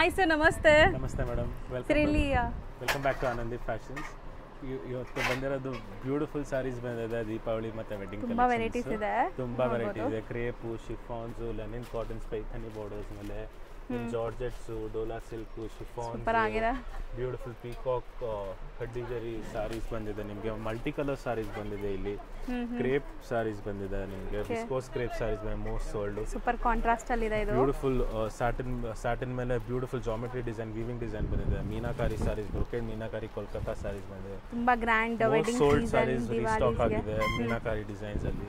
Hi sir, namaste. Namaste madam. Welcome back to Anandi Fashions. ಇವತ್ತು ಬಂದಿರೋದು beautiful saris ಬಂದಿದೆ ದೀಪಾವಳಿ ಮತ್ತೆ ವೆಡ್ಡಿಂಗ್ ತುಂಬಾ ವೆರೈಟೀಸ್ ಇದೆ. ತುಂಬಾ ವೆರೈಟಿ ಇದೆ. ಕ್ರೇಪು, ಶಿಫಾನ್ಸ್, ಲೆನಿನ್ ಕಾಟನ್ಸ್, ಪೈಥಾನಿ ಬಾರ್ಡರ್ಸ್ ಮೇಲೆ ಜಾರ್ಜೆಟ್ಸ್, ಡೋಲಾ ಸಿಲ್ಕ್, ಶಿಫಾನ್, ಸೂಪರ್ ಆಗಿದೆ. ಬ್ಯೂಟಿಫುಲ್ ಪೀಕಾಕ್ ಕಡ್ಡಿ ಜರಿ ಸಾರೀಸ್ ಬಂದಿದೆ ನಿಮಗೆ. ಮಲ್ಟಿ ಕಲರ್ ಸಾರೀಸ್ ಬಂದಿದೆ ಇಲ್ಲಿ. ಕ್ರೇಪ್ ಸಾರೀಸ್ ಬಂದಿದೆ ನಿಮಗೆ. ವಿಸ್ಕೋಸ್ ಕ್ರೇಪ್ ಸಾರೀಸ್ ಬಂದಿದೆ, ಮೋಸ್ಟ್ ಸೋಲ್ಡ್. ಸೂಪರ್ ಕಾಂಟ್ರಾಸ್ಟ್ ಅಲ್ಲಿ ಇದೆ ಇದು. ಬ್ಯೂಟಿಫುಲ್ ಸ್ಯಾಟಿನ್ ಮೇಲೆ beautiful geometry design, weaving design ಬಂದಿದೆ. ಮೀನಾಕಾರಿ ಸಾರೀಸ್, ಬ್ರೊಕೇಡ್ ಮೀನಾಕಾರಿ ಕೋಲ್ಕತ್ತಾ ಸಾರೀಸ್ ಬಂದಿದೆ. ತುಂಬಾ grand wedding sold sarees restock ಆಗಿದೆ ಮೀನಾಕಾರಿ ಡಿಸೈನ್ಸ್ ಅಲ್ಲಿ.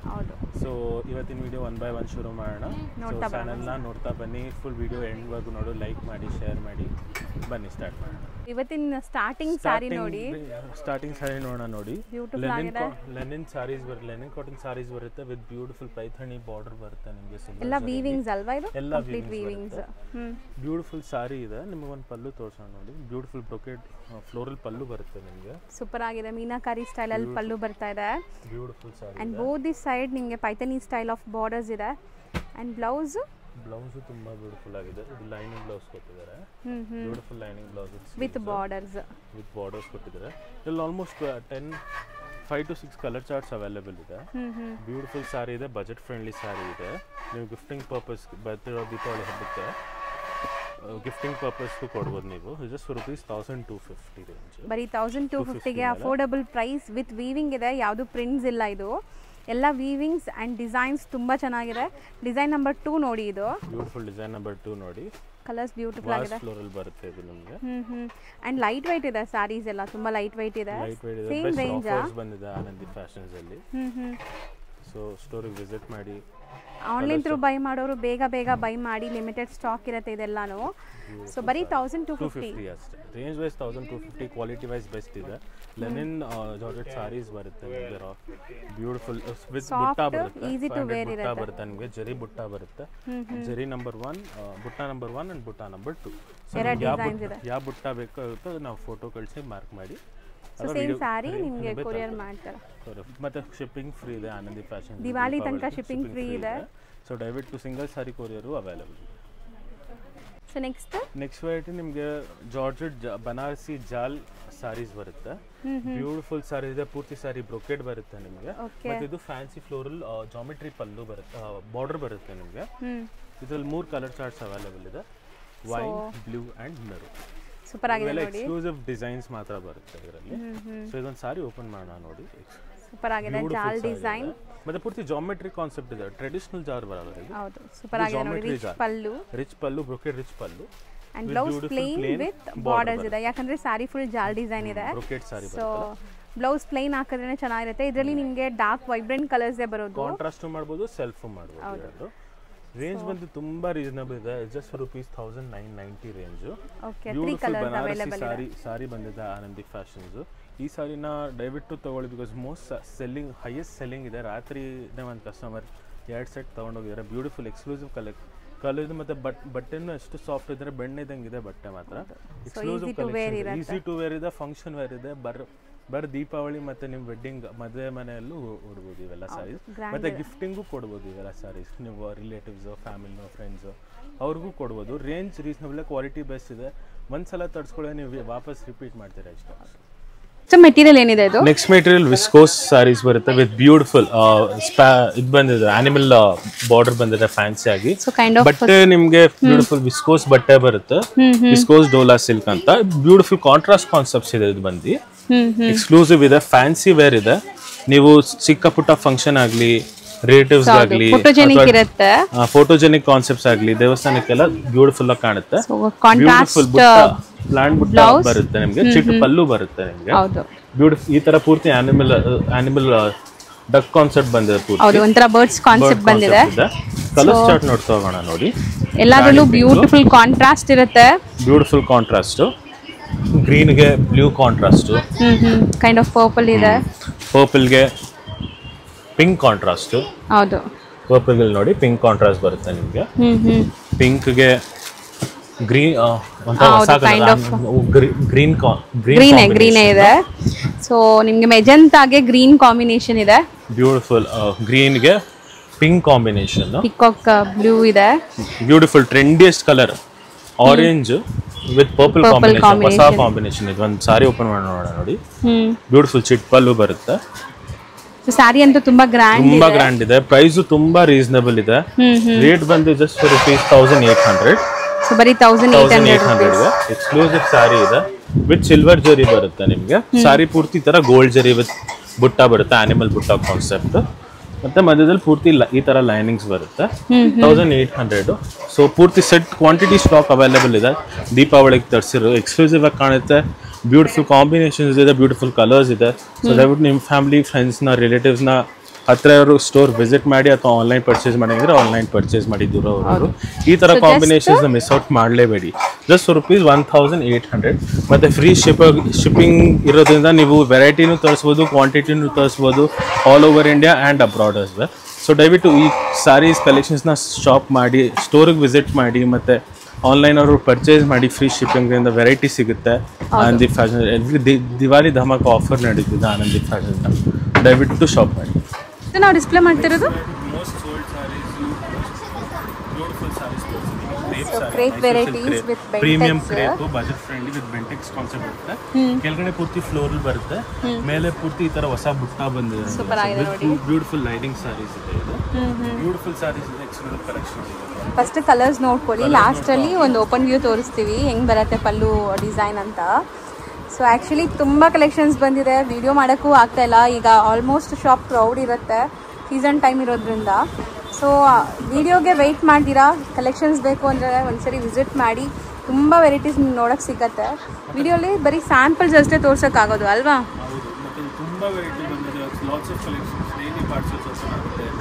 ಸೊ ಇವತ್ತಿನ ವಿಡಿಯೋ 1 by 1 ಶುರು ಮಾಡೋಣ. ಸೊ ಚಾನೆಲ್ ನ ನೋಡ್ತಾ ಬನ್ನಿ, ಫುಲ್ ವಿಡಿಯೋ ಎಂಡ್ ವರೆಗೂ ನೋಡು, ಲೈಕ್ ಮಾಡಿ, ಶೇರ್ ಮಾಡಿ, ಬನ್ನಿ ಸ್ಟಾರ್ಟ್ ಮಾಡೋಣ. ಇವತ್ತಿನ ಸ್ಟಾರ್ಟಿಂಗ್ ಸಾರಿ ನೋಡಿ, ನೋಡಿ. ಲೆನಿನ್ ಸಾರೀಸ್ ಬರುತ್ತೆ, ಲೆನಿನ್ ಕಾಟನ್ ಸಾರೀಸ್ ಬರುತ್ತೆ ವಿತ್ ಬ್ಯೂಟಿಫುಲ್ ಪೈಥಾನಿ ಬಾರ್ಡರ್ ಬರುತ್ತೆ ನಿಮಗೆ. ಎಲ್ಲ ವೀವಿಂಗ್ಸ್ ಅಲ್ವಾ ಇದು? ಎಲ್ಲ ವೀವಿಂಗ್ಸ್. ಬ್ಯೂಟಿಫುಲ್ ಸಾರಿ ಇದೆ. ನಿಮಗೆ ಒಂದು ಪಲ್ಲು ತೋರಿಸೋಣ ನೋಡಿ. ಬ್ಯೂಟಿಫುಲ್ ಬ್ರೊಕೆಡ್ ಫ್ಲೋರಲ್ ಪಲ್ಲು ಬರುತ್ತೆ ನಿಮಗೆ. ಸೂಪರ್ ಆಗಿದೆ. ಮೀನಾಕಾರಿ ಸ್ಟೈಲ್ ಅಲ್ಲಿ ಪಲ್ಲು ಬರ್ತಾ ಇದೆ. Beautiful sorry. And both the side ನಿಮಗೆ ಪೈಥಾನಿ ಸ್ಟೈಲ್ ಆಫ್ ಬಾರ್ಡರ್ಸ್ ಇದೆ. ಅಂಡ್ ಬ್ಲೌಸ್ ತುಂಬಾ ಬ್ಯೂಟಿಫುಲ್ ಆಗಿದೆ. ಇದು ಲೈನಿಂಗ್ ಬ್ಲೌಸ್ ಕೊಟ್ಟಿದ್ದಾರೆ. Beautiful lining blouse with borders ಕೊಟ್ಟಿದ್ದಾರೆ. ಇಲ್ಲಿ almost 5 to 6 colour charts available ಇದೆ. ಬ್ಯೂಟಿಫುಲ್ ಸಾರಿ ಇದೆ, ಬಜೆಟ್ ಫ್ರೆಂಡ್ಲಿ ಸಾರಿ ಇದೆ. ನೀವು ಗಿಫ್ಟಿಂಗ್ ಪರ್ಪಸ್ ಬರ್ತಿರೋ ದೀಪಾವಳಿ ಹಬ್ಬಕ್ಕೆ ಗಿಫ್ಟಿಂಗ್ ಪರ್ಪಸ್ಗೂ ಕೊಡ್ಬೋದು ನೀವು. Just rupees 1250 range. ಬರೀ 1250ಗೆ ಅಫೋರ್ಡಬಲ್ ಪ್ರೈಸ್ ವಿತ್ ವೀವಿಂಗ್ ಇದೆ. ಯಾವುದು ಪ್ರಿಂಟ್ಸ್ ಇಲ್ಲ ಇದು. ಎಲ್ಲ ವೀವಿಂಗ್ಸ್ ಅಂಡ್ ಡಿಸೈನ್ಸ್ ತುಂಬಾ ಚೆನ್ನಾಗಿದೆ. ಡಿಸೈನ್ ನಂಬರ್ 2 ನೋಡಿ. ಇದು ಬ್ಯೂಟಿಫುಲ್ ಡಿಸೈನ್ ನಂಬರ್ 2 ನೋಡಿ. ಕಲರ್ಸ್ ಬ್ಯೂಟಿಫುಲ್ ಆಗಿದೆ. ಫ್ಲೋರಲ್ ಬರುತ್ತೆ ಇದು ನಿಮಗೆ. ಅಂಡ್ ಲೈಟ್ weight ಇದೆ. ಸಾರೀಸ್ ಎಲ್ಲ ತುಂಬಾ ಲೈಟ್ weight ಇದೆ. ಸೇಮ್ ರೇಂಜ್ ಬಂದಿದೆ ಆನಂದಿ ಫ್ಯಾಷನ್ಸ್ ಅಲ್ಲಿ. ಸೊ ಸ್ಟೋರಿಗೆ ವಿಸಿಟ್ ಮಾಡಿ. ಆನ್ಲೈನ್ ಥ್ರೂ ಬೈ ಮಾಡೋರು ಬೇಗ ಬೈ ಮಾಡಿ, ಲಿಮಿಟೆಡ್ ಸ್ಟಾಕ್ ಇರುತ್ತೆ ಇದೆಲ್ಲಾನು. ಸೊ ಬರೀ 1250 ಅಷ್ಟೇ. Range wise 1250, quality wise best ಇದೆ. ಲೆನಿನ್ ಜಾರ್ಜೆಟ್ ಸಾರೀಸ್ ಬರುತ್ತೆ ನಿಮಗೆ. ಬ್ಯೂಟಿಫುಲ್ ವಿತ್ ಬುಟ್ಟ ಬರುತ್ತೆ. ಈಸಿ ಟು ವೇರ್ ಇರುತ್ತೆ. ಬರುತ್ತೆ ನಿಮಗೆ. ಜರಿ ಬುಟ್ಟ ಬರುತ್ತೆ. ಜರಿ ನಂಬರ್ 1, ಬುಟ್ಟ ನಂಬರ್ 1 ಅಂಡ್ ಬುಟ್ಟ ನಂಬರ್ 2. ಯಾವ ಬುಟ್ಟ ಬೇಕಾಗುತ್ತೆ ನಾವು ಫೋಟೋ ಕಳಿಸಿ ಮಾರ್ಕ್ ಮಾಡಿ ಸೇಮ್ ಸಾರಿ ನಿಮಗೆ ಕೊರಿಯರ್ ಮಾಡ್ತಾರೆ. ಮತ್ತೆ ಶಿಪ್ಪಿಂಗ್ ಫ್ರೀ ಇದೆ ಆನಂದಿ ಫ್ಯಾಷನ್. ದಿವಾಲಿ ತನಕ ಶಿಪ್ಪಿಂಗ್ ಫ್ರೀ ಇದೆ. So direct to single sari courier available. So next variety ನಿಮಗೆ ಜಾರ್ಜೆಟ್ ಬನಾರಸಿ ಜಾಲ್ ಸಾರೀಸ್ ಬರುತ್ತೆ. ಬ್ಯೂಟಿಫುಲ್ ಸಾರಿ ಇದೆ. ಪೂರ್ತಿ ಸಾರಿ ಬ್ರೊಕೆಡ್ ಬರುತ್ತೆ ನಿಮಗೆ. ಮತ್ತೆ ಇದು ಫ್ಯಾನ್ಸಿ ಫ್ಲೋರಲ್ ಜಾಮೆಟ್ರಿ ಪಲ್ಲು ಬರುತ್ತೆ, ಬಾರ್ಡರ್ ಬರುತ್ತೆ ನಿಮಗೆ. ಇದರಲ್ಲಿ 3 ಕಲರ್ ಚಾರ್ಟ್ಸ್ ಅವೈಲೇಬಲ್ ಇದೆ. Wine, blue and maroon. Super ಆಗಿದೆ ನೋಡಿ. ಎಕ್ಸ್ಕ್ಲೂಸಿವ್ ಡಿಸೈನ್ಸ್ ಮಾತ್ರ ಬರುತ್ತೆ ಇದರಲ್ಲಿ. ಸೊ ಇದೊಂದು ಸಾರಿ ಓಪನ್ ಮಾಡೋಣ ನೋಡಿ. ಸೂಪರ್ ಆಗಿದೆ. ಜಾಲ್ ಡಿಸೈನ್ ಮತ್ತೆ ಪೂರ್ತಿ ಜಾಮೆಟ್ರಿ ಕಾನ್ಸೆಪ್ಟ್ ಇದೆ. ಟ್ರೆಡಿಷನಲ್ ಜಾರ್ ಬರಲ್ಲ ಇದು. ಹೌದು, ಸೂಪರ್ ಆಗಿದೆ ನೋಡಿ. Rich pallu, brocade rich pallu. And blouse plain with borders ಇದೆ. ಯಾಕಂದ್ರೆ ಸಾರಿ ಫುಲ್ ಜಾಲ್ ಡಿಸೈನ್ ಇದೆ. Brocade sari so blouse plain ಹಾಕಿದ್ರೆ ಚೆನ್ನಾಗಿರುತ್ತೆ. ಇದರಲ್ಲಿ ನಿಮಗೆ ಡಾರ್ಕ್ ವೈಬ್ರೆಂಟ್ ಕಲರ್ಸ್ ಬರೋದು. ಕಾಂಟ್ರಾಸ್ಟ್ ಮಾಡಬಹುದು, ಸೆಲ್ಫ್ ಮಾಡಬಹುದು. ರೇಂಜ್ ಬಂದು ತುಂಬಾ ರೀಸನಬಲ್ ಇದೆ. Just rupees 1990 range. Beautiful Banarasi sari ಬಂದಿದೆ ಆನಂದಿ ಫ್ಯಾಷನ್ಸ್. ಈ ಸಾರಿನ ದಯವಿಟ್ಟು ತಗೊಳ್ಳಿ, because most selling, highest selling ಇದೆ. ರಾತ್ರಿನೇ ಒಂದು ಕಸ್ಟಮರ್ 2 ಸೆಟ್ ತೊಗೊಂಡೋಗಿದ್ದಾರೆ. ಬ್ಯೂಟಿಫುಲ್ ಎಕ್ಸ್ಕ್ಲೂಸಿವ್ ಕಲರ್ ಇದೆ. ಮತ್ತೆ ಬಟ್ಟೆನೂ ಎಷ್ಟು ಸಾಫ್ಟ್ ಇದ್ದಾರೆ, ಬೆಣ್ಣೆ ಇದ್ದಂಗಿದೆ ಬಟ್ಟೆ ಮಾತ್ರ. Exclusive collection, easy to wear ಇದೆ, ಫಂಕ್ಷನ್ ವೇರ್ ಇದೆ. ಬರ್ ದೀಪಾವಳಿ ಮತ್ತೆ ನಿಮ್ಮ ವೆಡ್ಡಿಂಗ್ ಮದುವೆ ಮನೆಯಲ್ಲೂ ಉಡ್ಬೋದು ಇವೆಲ್ಲ ಸಾರೀಸ್. ಮತ್ತೆ ಗಿಫ್ಟಿಂಗು ಕೊಡ್ಬೋದು ಇವೆಲ್ಲ ಸಾರೀಸ್. ನೀವು ರಿಲೇಟಿವ್ಸ್, ಫ್ಯಾಮಿಲಿ, ಫ್ರೆಂಡ್ಸ್ ಅವ್ರಿಗೂ ಕೊಡ್ಬೋದು. ರೇಂಜ್ ರೀಸನಬಲ್, ಕ್ವಾಲಿಟಿ ಬೆಸ್ಟ್ ಇದೆ. ಒಂದ್ಸಲ ತಡ್ಸ್ಕೊಳ್ಳಿ, ನೀವು ವಾಪಸ್ ರಿಪೀಟ್ ಮಾಡ್ತೀರಾ ಇಷ್ಟ. ಮೆಟೀರಿಯಲ್ ಏನಿದೆ ಇದು? ನೆಕ್ಸ್ಟ್ ಮೆಟೀರಿಯಲ್ ವಿಸ್ಕೋಸ್ ಸಾರೀಸ್ ಬರುತ್ತೆ ವಿತ್ ಬ್ಯೂಟಿಫುಲ್ ಇದು ಬಂದಿದೆ. ಆನಿಮಲ್ ಬಾರ್ಡರ್ ಬಂದಿದೆ ಫ್ಯಾನ್ಸಿ ಆಗಿ. ಬಟ್ಟೆ ನಿಮ್ಗೆ ಬ್ಯೂಟಿಫುಲ್ ವಿಸ್ಕೋಸ್ ಬಟ್ಟೆ ಬರುತ್ತೆ. ವಿಸ್ಕೋಸ್ ಡೋಲಾ ಸಿಲ್ಕ್ ಅಂತ ಬ್ಯೂಟಿಫುಲ್ ಕಾಂಟ್ರಾಸ್ಟ್ ಕಾನ್ಸೆಪ್ಟ್ಸ್ ಇದೆ. ಇದು ಬಂದು ಎಕ್ಸ್ಕ್ಲೂಸಿವ್ ಇದೆ, ಫ್ಯಾನ್ಸಿ ವೇರ್ ಇದೆ. ನೀವು ಚಿಕ್ಕ ಪುಟ್ಟ ಫಂಕ್ಷನ್ ಆಗ್ಲಿ, ರಿಲೇಟಿವ್ಸ್ ಆಗ್ಲಿ, ಫೋಟೋಜೆನಿಕ್ ಕಾನ್ಸೆಪ್ಟ್ಸ್ ಆಗ್ಲಿ, ದೇವಸ್ಥಾನಕ್ಕೆಲ್ಲ ಬ್ಯೂಟಿಫುಲ್ ಆಗಿ ಕಾಣುತ್ತೆ. ಬ್ಯೂಟಿಫುಲ್ ಪ್ಲಾಂಟ್ ಬುಟ್ಟ ಬರುತ್ತೆ ನಿಮ್ಗೆ. ಚಿಕ್ಕ ಪಲ್ಲು ಬರುತ್ತೆ ನಿಮ್ಗೆ. ಬ್ಯೂಟಿಫುಲ್ ಈ ತರ ಪೂರ್ತಿ ಆನಿಮಲ್ ಡಕ್ ಕಾನ್ಸೆಪ್ಟ್ ಬಂದಿದೆ. ಪೂರ್ತಿ ಒಂಥರ ಬರ್ಡ್ಸ್ ಕಾನ್ಸೆಪ್ಟ್ ಬಂದಿದೆ. ಕಲರ್ ಚಾರ್ಟ್ ನೋಡ್ತಾ ಹೋಗೋಣ ನೋಡಿ. ಎಲ್ಲದರಲ್ಲೂ ಬ್ಯೂಟಿಫುಲ್ ಕಾಂಟ್ರಾಸ್ಟ್ ಇರುತ್ತೆ. Beautiful contrast. ಗ್ರೀನ್ ಗೆ blue contrast. Kind of purple ಇದೆ. ಪರ್ಪಲ್ ಗೆ ಪಿಂಕ್ ಕಾಂಟ್ರಾಸ್ಟ್. ಹೌದು, ಪರ್ಪಲ್ ಗೆ ನೋಡಿ ಪಿಂಕ್ ಕಾಂಟ್ರಾಸ್ಟ್ ಬರುತ್ತೆ ನಿಮಗೆ. ಪಿಂಕ್ ಗೆ ಗ್ರೀನ್ ಗ್ರೀನ್ ಇದೆ. ಸೊ ನಿಮಗೆ ಮೆಜೆಂಟಾಗೆ ಗ್ರೀನ್ ಕಾಂಬಿನೇಷನ್ ಇದೆ. ಬ್ಯೂಟಿಫುಲ್ ಗ್ರೀನ್ ಗೆ ಪಿಂಕ್ ಕಾಂಬಿನೇಷನ್. ಪಿಕಾಕ್ ಬ್ಲೂ ಇದೆ. Beautiful trendiest colour orange with purple combination, ಹೊಸ ಕಾಂಬಿನೇಷನ್. ಇದು ಒಂದು ಸಾರಿ ಓಪನ್ ಮಾಡಿ ನೋಡೋಣ ನೋಡಿ. ಬ್ಯೂಟಿಫುಲ್ ಚಿಟ್ ಪಲ್ಲು ಬರುತ್ತೆ. ಸಾರಿ ಅಂತೂ ತುಂಬಾ ಗ್ರ್ಯಾಂಡ್ ಇದೆ. ಪ್ರೈಸ್ ತುಂಬಾ ರೀಸನಬಲ್ ಇದೆ. ರೇಟ್ ಬಂದು ಜಸ್ಟ್ rupees 1800. ಸೊ ಬರೀ 1800 ಇದೆ. ಎಕ್ಸ್ಕ್ಲೂಸಿವ್ ಸಾರಿ ಇದೆ ವಿತ್ ಸಿಲ್ವರ್ ಜರಿ ಬರುತ್ತೆ ನಿಮಗೆ. ಸಾರಿ ಪೂರ್ತಿ ತರ ಗೋಲ್ಡ್ ಜರಿ ವಿತ್ ಬುಟ್ಟ ಬರುತ್ತೆ, ಆನಿಮಲ್ ಬುಟ್ಟ ಕಾನ್ಸೆಪ್ಟ್. ಮತ್ತೆ ಮಧ್ಯದಲ್ಲಿ ಪೂರ್ತಿ ಈ ತರ ಲೈನಿಂಗ್ಸ್ ಬರುತ್ತೆ. 1800. ಸೊ ಪೂರ್ತಿ ಸೆಟ್ ಕ್ವಾಂಟಿಟಿ ಸ್ಟಾಕ್ ಅವೈಲೇಬಲ್ ಇದೆ. ದೀಪಾವಳಿಗೆ ತರಿಸಿರೋ ಎಕ್ಸ್ಕ್ಲೂಸಿವ್ ಆಗಿ ಕಾಣುತ್ತೆ. ಬ್ಯೂಟಿಫುಲ್ ಕಾಂಬಿನೇಷನ್ಸ್ ಇದೆ, ಬ್ಯೂಟಿಫುಲ್ ಕಲರ್ಸ್ ಇದೆ. ಸೊ ದಯವಿಟ್ಟು ನಿಮ್ಮ ಫ್ಯಾಮಿಲಿ ಫ್ರೆಂಡ್ಸ್ನ ರಿಲೇಟಿವ್ಸ್ನ ಹತ್ರ ಅವರು ಸ್ಟೋರ್ ವಿಸಿಟ್ ಮಾಡಿ ಅಥವಾ ಆನ್ಲೈನ್ ಪರ್ಚೇಸ್ ಮಾಡಿದ್ರೆ ಆನ್ಲೈನ್ ಪರ್ಚೇಸ್ ಮಾಡಿ ದೂರ ಅವರು ಈ ತರ ಕಾಂಬಿನೇಷನ್ಸ್ ಮಿಸ್ ಔಟ್ ಮಾಡಲೇಬೇಡಿ. Just rupees 1800. ಮತ್ತೆ ಫ್ರೀ ಶಿಪ್ಪಿಂಗ್ ಇರೋದ್ರಿಂದ ನೀವು ವೆರೈಟಿನೂ ತರಿಸ್ಬೋದು, ಕ್ವಾಂಟಿಟಿನೂ ತರಿಸ್ಬೋದು all over India and abroad us well. So ದಯವಿಟ್ಟು ಈ ಸಾರೀಸ್ ಕಲೆಕ್ಷನ್ಸ್ನ ಶಾಪ್ ಮಾಡಿ, ಸ್ಟೋರಿಗೆ ವಿಸಿಟ್ ಮಾಡಿ, ಮತ್ತು ಆನ್ಲೈನ್ ಅವರು ಪರ್ಚೇಸ್ ಮಾಡಿ. ಫ್ರೀ ಶಿಪ್ಪಿಂಗ್ರಿಂದ ವೆರೈಟಿ ಸಿಗುತ್ತೆ. ಆನಂದಿ ಫ್ಯಾಷನ್ ದಿವಾಲಿ ಧಮಾಕ ಆಫರ್ ನಡೀತಿದೆ ಆನಂದಿ ಫ್ಯಾಷನ್. ದಯವಿಟ್ಟು ಶಾಪ್ ಮಾಡಿ. ನಾವು ಡಿಸ್ಪ್ಲೇ ಮಾಡ್ತಿರೋದು crepe varieties with premium crepe, budget friendly with Bentex concept ಇರುತ್ತೆ. ಕೆಳಗಡೆ ಪೂರ್ತಿ ಫ್ಲೋರಲ್ ಬರುತ್ತೆ, ಮೇಲೆ ಪೂರ್ತಿ ಈ ತರ ಹೊಸ ಬುಟ್ಟ ಬಂದಿದೆ. ಬ್ಯೂಟಿಫುಲ್ ಲೈಟಿಂಗ್ ಸಾರೀಸ್ ಇದೆ. ಇದು ಬ್ಯೂಟಿಫುಲ್ ಸಾರೀಸ್ ಇದೆ, ಎಕ್ಸಲೆಂಟ್ ಕಲೆಕ್ಷನ್ ಇದೆ. ಫಸ್ಟ್ ಕಲರ್ಸ್ ನೋಡ್ಕೊಳ್ಳಿ, ಲಾಸ್ಟ್ ಅಲ್ಲಿ ಒಂದು ಓಪನ್ ವ್ಯೂ ತೋರಿಸ್ತೀವಿ ಹೆಂಗ್ ಬರುತ್ತೆ ಪಲ್ಲು ಡಿಸೈನ್ ಅಂತ. ಸೊ ಆ್ಯಕ್ಚುಲಿ ತುಂಬ ಕಲೆಕ್ಷನ್ಸ್ ಬಂದಿದೆ, ವಿಡಿಯೋ ಮಾಡೋಕ್ಕೂ ಆಗ್ತಾ ಇಲ್ಲ. ಈಗ ಆಲ್ಮೋಸ್ಟ್ ಶಾಪ್ ಕ್ರೌಡ್ ಇರುತ್ತೆ ಸೀಸನ್ ಟೈಮ್ ಇರೋದ್ರಿಂದ. ಸೊ ವಿಡಿಯೋಗೆ ವೆಯ್ಟ್ ಮಾಡ್ತೀರಾ, ಕಲೆಕ್ಷನ್ಸ್ ಬೇಕು ಅಂದರೆ ಒಂದ್ಸರಿ ವಿಸಿಟ್ ಮಾಡಿ. ತುಂಬ ವೆರೈಟೀಸ್ ನಿಮ್ಗೆ ನೋಡೋಕ್ಕೆ ಸಿಗುತ್ತೆ. ವಿಡಿಯೋಲಿ ಬರೀ ಸ್ಯಾಂಪಲ್ಸ್ ಅಷ್ಟೇ ತೋರ್ಸೋಕ್ಕಾಗೋದು ಅಲ್ವಾ?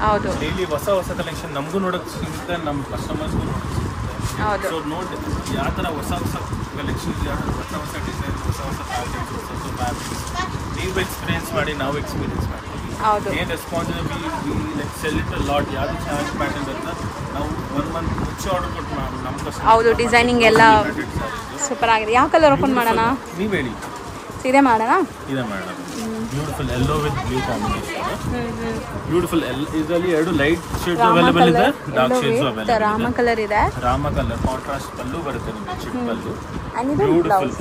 ಹೌದು, ಡೈಲಿ ಹೊಸ ಕಲೆಕ್ಷನ್ ನಮಗೂ ನೋಡೋಕ್ಕೆ ಸಿಗುತ್ತೆ, ನಮ್ಮ ಕಸ್ಟಮರ್ಸ್ಗೂ ನೋಡೋಕ್ಕೆ ಸಿಗುತ್ತೆ. ಹೌದು. ಸೊ ನೋಡಿ ಯಾವ ಥರ ಹೊಸ ಕಲೆಕ್ಷನ್ಸ್, ಯಾವ ಹೊಸ ಡಿಸೈನ್, ಹೊಸ ಪ್ಯಾಟರ್ನ್ಸ್, ಹೊಸ ಫ್ಯಾಬ್ರಿಕ್ಸ್ ನೀವು ಎಕ್ಸ್ಪೀರಿಯನ್ಸ್ ಮಾಡಿ, ನಾವು ಎಕ್ಸ್ಪೀರಿಯನ್ಸ್ ಮಾಡ್ತೀವಿ. ಏನು responsibility like sell it lot. ಯಾವುದು ಚೆನ್ನಾಗಿ ಪ್ಯಾಟರ್ನ್ ಇರುತ್ತೆ ನಾವು 1 ಮಂತ್ ಮುಂಚೆ ಆರ್ಡರ್ ಕೊಟ್ಟು ನಮ್ಮ ಕಸ್ಟಮರ್. ಹೌದು, ಡಿಸೈನಿಂಗ್ ಎಲ್ಲ ಸೂಪರ್ ಆಗಿದೆ. ಯಾವ ಕಲರ್ ಓಪನ್ ಮಾಡೋಣ? ನೀವು ಹೇಳಿ. ಇದೇ ಮಾಡೋಣ. Beautiful yellow with blue combination. Beautiful ಇದರಲ್ಲಿ 2 ಲೈಟ್ ಶೇಡ್ಸ್ ಅವೈಲೇಬಲ್ ಇದೆ, ಡಾರ್ಕ್ ಶೇಡ್ಸ್ ಅವೈಲೇಬಲ್ ಇದೆ. ರಾಮ ಕಲರ್ ಇದೆ, ರಾಮ ಕಲರ್ ಕಾಂಟ್ರಾಸ್ಟ್ ಪಲ್ಲು ಬರುತ್ತೆ ನಿಮಗೆ, ಚಿಟ್ ಪಲ್ಲು. ಬ್ಯೂಟಿಫುಲ್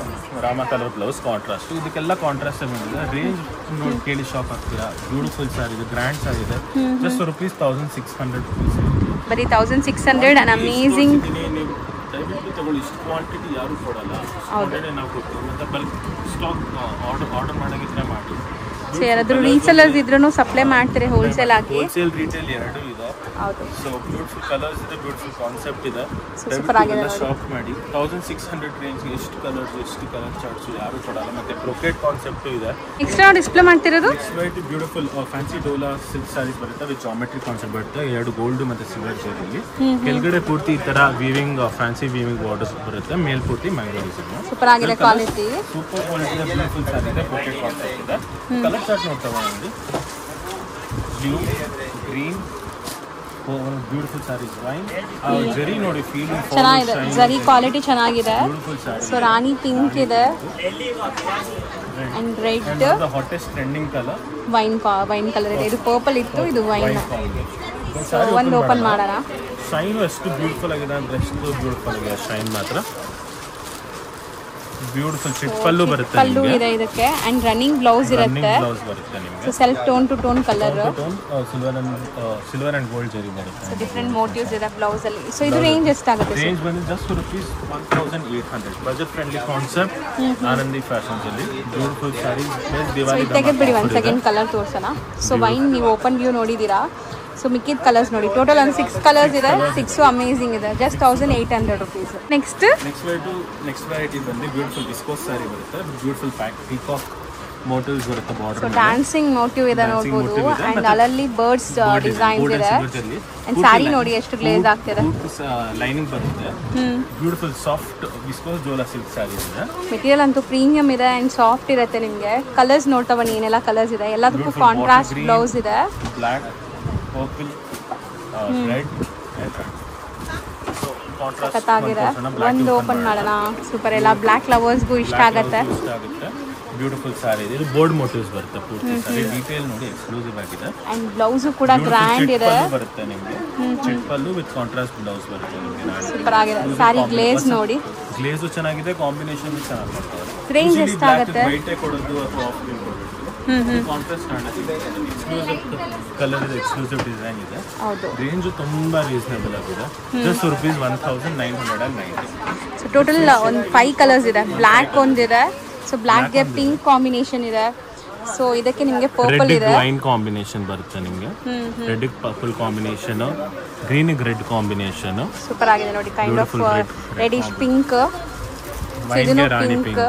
ರಾಮ ಕಲರ್ ಬ್ಲೌಸ್ ಕಾಂಟ್ರಾಸ್ಟ್. ಇದಕ್ಕೆಲ್ಲ ಕಾಂಟ್ರಾಸ್ಟ್ ಬಂದಿದೆ. ರೇಂಜ್ ನೋಡಿ ಕೇಳಿ ಶಾಪ್ ಆಗ್ತೀರಾ. ಬ್ಯೂಟಿಫುಲ್ ಸಾರಿ ಇದೆ, ಗ್ರ್ಯಾಂಡ್ ಸಾರಿ ಇದೆ. ಜಸ್ಟ್ rupees 1600 ಬರೀ 1600 ಅಂಡ್ ಅಮೇಜಿಂಗ್. ನೀವು ದಯವಿಟ್ಟು ತಗೊಳ್ಳಿ, ಇಷ್ಟು ಕ್ವಾಂಟಿಟಿ ಯಾರು ಕೊಡಲ್ಲ. ಆಲ್ರೆಡಿ ನಾವು ಕೊಡ್ತೀವಿ. ಮತ್ತೆ ಬಲ್ಕ್ ಸ್ಟಾಕ್ ಆರ್ಡರ್ ಮಾಡೋಂಗಿದ್ರೆ ಮಾಡಿ. ಸೊ ಯಾರಾದರೂ ರೀಸೇಲರ್ಸ್ ಇದ್ರೂ ಸಪ್ಲೈ ಮಾಡ್ತಾರೆ ಹೋಲ್ಸೇಲ್ ಆಗಿ. ಹೋಲ್ಸೇಲ್ ರಿಟೇಲ್ ಎರಡೂ ಇದೆ. ಹೌದು. ಸೊ ಬ್ಯೂಟಿಫುಲ್ ಕಲರ್ಸ್ ಇದೆ, ಬ್ಯೂಟಿಫುಲ್ ಕಾನ್ಸೆಪ್ಟ್ ಇದೆ. ಸೂಪರ್ ಆಗಿದೆ. ಶಾಪ್ ಮಾಡಿ. 1600 ರೇಂಜ್ಗೆ ಎಷ್ಟು ಕಲರ್ಸ್, ಎಷ್ಟು ಕಲರ್ ಚಾರ್ಟ್ಸ್ ಯಾರು ಕೊಡಲ್ಲ. ಮತ್ತೆ ಬ್ರೊಕೆಟ್ ಕಾನ್ಸೆಪ್ಟ್ ಇದೆ. ಎಕ್ಸ್ಟ್ರಾ ಡಿಸ್ಪ್ಲೇ ಮಾಡ್ತಿರೋದು beautiful fancy dola silk sarees ಬರುತ್ತೆ ವಿತ್ ಜಾಮೆಟ್ರಿ ಕಾನ್ಸೆಪ್ಟ್ ಬರುತ್ತೆ. 2 ಗೋಲ್ಡ್ ಮತ್ತೆ ಸಿಲ್ವರ್ ಜರಿಯಲ್ಲಿ. ಕೆಳಗಡೆ ಪೂರ್ತಿ ಈ ತರ ವೀವಿಂಗ್, ಫ್ಯಾನ್ಸಿ ವೀವಿಂಗ್ ಬಾರ್ಡರ್ಸ್ ಬರುತ್ತೆ. ಮೇಲ್ ಪೂರ್ತಿ ಮ್ಯಾಂಗೋ ಡಿಸೈನ್. ಸೂಪರ್ ಆಗಿದೆ quality. Super quality beautiful sari ಇದೆ. ಬ್ರೊಕೆಟ್ ಕಾನ್ಸೆಪ್ಟ್ ಇದೆ. ಕಲರ್ ಚಾರ್ಟ್ ನೋಡ್ತಾ ಬನ್ನಿ. Blue, green, beautiful sarees. Wine ಜರಿ ನೋಡಿ, ಫೀಲ್ ಚೆನ್ನಾಗಿದೆ, ಜರಿ ಕ್ವಾಲಿಟಿ ಚೆನ್ನಾಗಿದೆ. ಸೊ ರಾಣಿ ಪಿಂಕ್ ಇದೆ and red, hottest trending colour wine colour ಇದೆ. ಇದು ಪರ್ಪಲ್ ಇತ್ತು, ಇದು ವೈನ್. ಸೊ ಒಂದು ಓಪನ್ ಮಾಡೋಣ. ಶೈನ್ ಎಷ್ಟು ಬ್ಯೂಟಿಫುಲ್ ಆಗಿದೆ ಅಂದ್ರೆ ಎಷ್ಟು ಬ್ಯೂಟಿಫುಲ್ ಆಗಿದೆ ಶೈನ್ ಮಾತ್ರ. ಬ್ಯೂಟಿಫುಲ್ ಚಿಟ್ ಪಲ್ಲು ಬರುತ್ತೆ, ಪಲ್ಲು ಇದೆ ಇದಕ್ಕೆ ಅಂಡ್ ರನ್ನಿಂಗ್ ಬ್ಲೌಸ್ ಇರುತ್ತೆ. ಬ್ಲೌಸ್ ಬರುತ್ತೆ ನಿಮಗೆ. So self tone to tone colour, silver and gold zari ಬರುತ್ತೆ. ಸೊ ಡಿಫರೆಂಟ್ ಮೋಟಿವ್ಸ್ ಇದೆ ಬ್ಲೌಸ್ ಅಲ್ಲಿ. ಸೊ ಇದು ರೇಂಜ್ ಎಷ್ಟಾಗುತ್ತೆ? ರೇಂಜ್ ಬಂದು just rupees 1800. Budget friendly concept Anandi fashions ಅಲ್ಲಿ. Beautiful saris plus Diwali. ತೆಗೆದ್ಬಿಡಿ ಒಂದು ಸೆಕೆಂಡ್ ಕಲರ್ ತೋರ್ಸೋಣ. ಸೊ ವೈನ್ ನೀವು ಓಪನ್ ವ್ಯೂ ನೋಡಿದ್ದೀರಾ. ಸೊ ಮಿಕ್ಕಿದ ಕಲರ್ಸ್ ನೋಡಿ, ಟೋಟಲ್ ಒಂದು 6 ಕಲರ್ಸ್ ಇದೆ. 6 ಅಮೇಜಿಂಗ್ ಇದೆ. Just 1800 rupees. ನೆಕ್ಸ್ಟ್ ವೆರೈಟಿ ಬಂದು ಬ್ಯೂಟಿಫುಲ್ ವಿಸ್ಕೋಸ್ ಸ್ಯಾರಿ ಬರುತ್ತೆ. ಬ್ಯೂಟಿಫುಲ್ ಪೀಕಾಕ್ ಮೋಟಿವ್ಸ್ ಬರುತ್ತೆ ಬಾರ್ಡರ್. ಸೊ ಡ್ಯಾನ್ಸಿಂಗ್ ಮೋಟಿವ್ ಇದೆ ನೋಡ್ಬೋದು ಅಂಡ್ ಅಲ್ಲಲ್ಲಿ ಬರ್ಡ್ಸ್ ಡಿಸೈನ್ಸ್ ಇದೆ. ಅಂಡ್ ಸ್ಯಾರಿ ನೋಡಿ ಎಷ್ಟು ಗ್ಲೇಸ್ ಆಗ್ತಿದೆ. ಲೈನಿಂಗ್ ಬರುತ್ತೆ. ಬ್ಯೂಟಿಫುಲ್ ಸಾಫ್ಟ್ ವಿಸ್ಕೋಸ್ ಜೋಲಾ ಸಿಲ್ಕ್ ಸ್ಯಾರಿ ಇದೆ. ಮೆಟೀರಿಯಲ್ ಅಂತೂ ಪ್ರೀಮಿಯಂ ಇದೆ ಅಂಡ್ ಸಾಫ್ಟ್ ಇರುತ್ತೆ ನಿಮಗೆ. ಕಲರ್ಸ್ ನೋಡ್ತಾ ಬನ್ನಿ, ಏನೆಲ್ಲ ಕಲರ್ಸ್ ಇದೆ. ಎಲ್ಲದಕ್ಕೂ ಕಾಂಟ್ರಾಸ್ಟ್ ಬ್ಲೌಸ್ ಇದೆ. ಬ್ಲ್ಯಾಕ್, ಪರ್ಪಲ್, ರೆಡ್, ಸಖತ್ತಾಗಿದೆ. ಒಂದು ಓಪನ್ ಮಾಡೋಣ. ಸೂಪರ್, ಎಲ್ಲ ಬ್ಲ್ಯಾಕ್ ಲವರ್ಸ್ಗೂ ಇಷ್ಟ ಆಗುತ್ತೆ. ಬ್ಯೂಟಿಫುಲ್ ಸಾರಿ ಇದೆ. ಇದು ಬೋರ್ಡ್ ಮೋಟಿವ್ಸ್ ಬರುತ್ತೆ ಪೂರ್ತಿ ಸಾರಿ. ಡೀಟೇಲ್ ನೋಡಿ ಎಕ್ಸ್ಕ್ಲೂಸಿವ್ ಆಗಿದೆ. ಅಂಡ್ ಬ್ಲೌಸ್ ಕೂಡ ಗ್ರ್ಯಾಂಡ್ ಇದೆ. ಬರುತ್ತೆ ನಿಮಗೆ ಚಿಟ್ ಪಲ್ಲು ವಿತ್ ಕಾಂಟ್ರಾಸ್ಟ್ ಬ್ಲೌಸ್ ಬರುತ್ತೆ ನಿಮಗೆ. ಸೂಪರ್ ಆಗಿದೆ ಸಾರಿ. ಗ್ಲೇಸ್ ನೋಡಿ, ಗ್ಲೇಸ್ ಚೆನ್ನಾಗಿದೆ, ಕಾಂಬಿನೇಷನ್ ಚೆನ್ನಾಗಿ ಮಾಡ್ತಾರೆ. ರೇಂಜ್ ಎಷ್ಟಾಗುತ್ತೆ? ವೈಟ್ ಕೊಡೋದು ಅಥವಾ ಆಫ್ ಗ್ರೀನ್ ಕೊಡೋದು. ಕಾಂಟ್ರಾಸ್ಟ್ ಕಾಣುತ್ತೆ. ಎಕ್ಸ್ಕ್ಲೂಸಿವ್ ಕಲರ್ ಇದೆ, ಎಕ್ಸ್ಕ್ಲೂಸಿವ್ ಡಿಸೈನ್ ಇದೆ. ಹೌದು. ರೇಂಜ್ ತುಂಬಾ ರೀಸನೇಬಲ್ ಆಗಿದೆ. ಜಸ್ಟ್ ₹1990. ಸೊ ಟೋಟಲ್ ಒಂದು 5 ಕಲರ್ಸ್ ಇದೆ. ಬ್ಲ್ಯಾಕ್ ಒಂದಿದೆ, ಸೊ ಬ್ಲ್ಯಾಕ್ಗೆ ಪಿಂಕ್ ಕಾಂಬಿನೇಷನ್ ಇದೆ. ಸೊ ಇದಕ್ಕೆ ನಿಮಗೆ ಪರ್ಪಲ್ ಇದೆ, ವೈನ್ ಕಾಂಬಿನೇಷನ್ ಬರುತ್ತೆ ನಿಮಗೆ. Red purple combination, green red combination super ಆಗಿದೆ ನೋಡಿ. ಕೈಂಡ್ ಆಫ್ ರೆಡಿಶ್ ಪಿಂಕ್, ವೈನ್ಗೆ ರಾಣಿ ಪಿಂಕ್,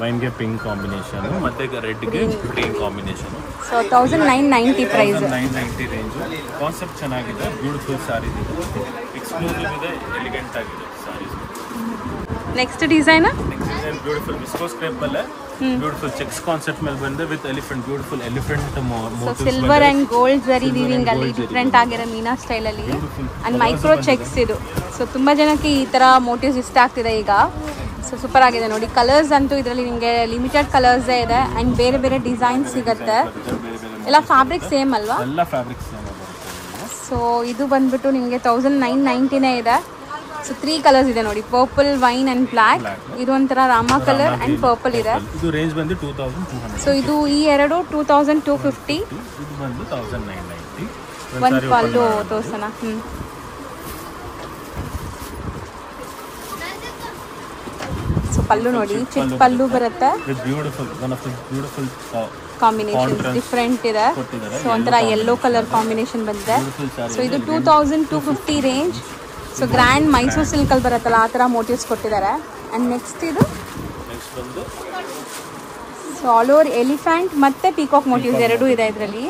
ವೈನ್ಗೆ ಪಿಂಕ್ ಕಾಂಬಿನೇಷನ್ ಮತ್ತೆ ರೆಡ್ಗೆ green combination. So 1990 price. 990 range. Concept ಚೆನ್ನಾಗಿದೆ, ಬ್ಯೂಟಿಫುಲ್ ಸಾರಿ ಇದೆ, ಎಕ್ಸ್ಕ್ಲೂಸಿವ್ ಇದೆ, ಎಲಿಗೆಂಟ್ ಆಗಿದೆ saris. Next design beautiful viscose crepe ಅಲ್ಲೇ ಬ್ಯೂಟಿಫುಲ್ ಚೆಕ್ಸ್ ಕಾನ್ಸೆಪ್ಟ್ ಮೇಲೆ ಬಂದೆ with elephant, beautiful elephant motives. Silver and gold ಜರಿ ವೀವಿಂಗ್ ಅಲ್ಲಿ ಡಿಫ್ರೆಂಟ್ ಆಗಿರೋ ಮೀನಾ ಸ್ಟೈಲ್ ಅಲ್ಲಿ ಅಂಡ್ ಮೈಕ್ರೋ ಚೆಕ್ಸ್ ಇದು. ಸೊ ತುಂಬಾ ಜನಕ್ಕೆ ಈ ತರ ಮೋಟಿವ್ಸ್ ಇಷ್ಟ ಆಗ್ತಿದೆ ಈಗ. ಸೊ ಸೂಪರ್ ಆಗಿದೆ ನೋಡಿ. ಕಲರ್ಸ್ ಅಂತೂ ಇದರಲ್ಲಿ ನಿಮಗೆ ಲಿಮಿಟೆಡ್ ಕಲರ್ಸೇ ಇದೆ ಅಂಡ್ ಬೇರೆ ಬೇರೆ ಡಿಸೈನ್ ಸಿಗುತ್ತೆ. ಎಲ್ಲ ಫ್ಯಾಬ್ರಿಕ್ ಸೇಮ್ ಅಲ್ವಾ? ಎಲ್ಲ ಫ್ಯಾಬ್ರಿಕ್ ಸೇಮ್. ಸೊ ಇದು ಬಂದ್ಬಿಟ್ಟು ನಿಮಗೆ 1990 ಇದೆ. ಸೊ 3 ಕಲರ್ಸ್ ಇದೆ ನೋಡಿ, ಪರ್ಪಲ್, ವೈನ್ ಅಂಡ್ ಬ್ಲ್ಯಾಕ್. ಇದು ಒಂಥರ ರಾಮ ಕಲರ್ ಅಂಡ್ ಪರ್ಪಲ್ ಇದೆ. ಇದು ರೇಂಜ್ ಬಂದು 2200. ಸೊ ಇದು ಈ ಎರಡು 2250. ಇದು ಬಂದು 1990. ಒಂದು ಪಲ್ಲು ತೋರ್ಸೋಣ. ಸೊ ಪಲ್ಲು ನೋಡಿ, ಚಿಕ್ಕ ಪಲ್ಲು ಬರುತ್ತೆ. ಬ್ಯೂಟಿಫುಲ್ ಕಾಂಬಿನೇಷನ್ ಡಿಫ್ರೆಂಟ್ ಇದೆ. ಸೊ ಒಂಥರ ಯೆಲ್ಲೋ ಕಲರ್ ಕಾಂಬಿನೇಷನ್ ಬಂದಿದೆ. ಸೊ ಇದು 2250 ರೇಂಜ್. ಸೊ ಗ್ರ್ಯಾಂಡ್ ಮೈಸೂರು ಸಿಲ್ಕಲ್ಲಿ ಬರುತ್ತಲ್ಲ ಆ ಥರ ಮೋಟಿವ್ಸ್ ಕೊಟ್ಟಿದ್ದಾರೆ. ಆ್ಯಂಡ್ ನೆಕ್ಸ್ಟ್ ಇದು ಸೊ ಆಲ್ ಓವರ್ ಎಲಿಫೆಂಟ್ ಮತ್ತು ಪೀಕಾಕ್ ಮೋಟಿವ್ಸ್ ಎರಡೂ ಇದೆ ಇದರಲ್ಲಿ.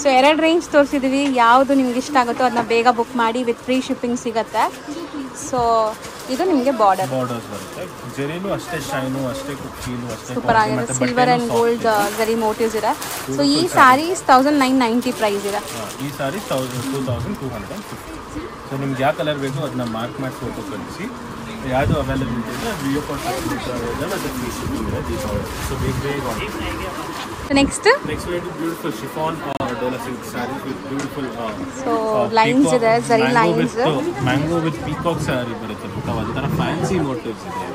ಸೊ 2 ರೇಂಜ್ ತೋರಿಸಿದ್ದೀವಿ. ಯಾವುದು ನಿಮ್ಗೆ ಇಷ್ಟ ಆಗುತ್ತೋ ಅದನ್ನ ಬೇಗ ಬುಕ್ ಮಾಡಿ, ವಿತ್ ಫ್ರೀ ಶಿಪ್ಪಿಂಗ್ ಸಿಗುತ್ತೆ. ಸೊ ಇದು ನಿಮಗೆ ಬಾರ್ಡರ್ಸ್ ಬರುತ್ತೆ. ಜರಿನೂ ಅಷ್ಟೇ ಶೈನು, ಅಷ್ಟೇ ಫೀಲು, ಅಷ್ಟೇ ಸೂಪರ್ ಆಗಿದೆ. ಸಿಲ್ವರ್ ಆ್ಯಂಡ್ ಗೋಲ್ಡ್ ಜರಿ ಮೋಟಿವ್ಸ್ ಇದೆ. ಸೊ ಈ ಸಾರೀಸ್ 1990 ಪ್ರೈಸ್ ಇದೆ. ಈ ಸಾರಿ 2250. ಸೊ ನಿಮ್ಗೆ ಯಾವ ಕಲರ್ ಬೇಕು ಅದನ್ನ ಮಾರ್ಕ್ ಮಾಡಿ ಫೋಟೋ ಕಳಿಸಿ. ಯಾವುದು ಅವೈಲೇಬಿಲಿಟಿ ಇದೆ ವಿಡಿಯೋ ಕಾಲ್ ಮತ್ತು ಫ್ರೀ ಶಿಪ್ಪಿಂಗ್ ಇದೆ ದೀಪಾವಳಿ. ಸೊ ಬೇಗ next beautiful chiffon Dhola silk sorry with beautiful lines ಇದೆ, ಜರಿ ಲೈನ್ಸ್. ಮ್ಯಾಂಗೋ ವಿತ್ ಪೀಕಾಕ್ ಸಾರಿ ಬರುತ್ತೆ. ಒಂಥರ ಫ್ಯಾನ್ಸಿ ಮೋಟಿವ್ಸ್ ಇದೆ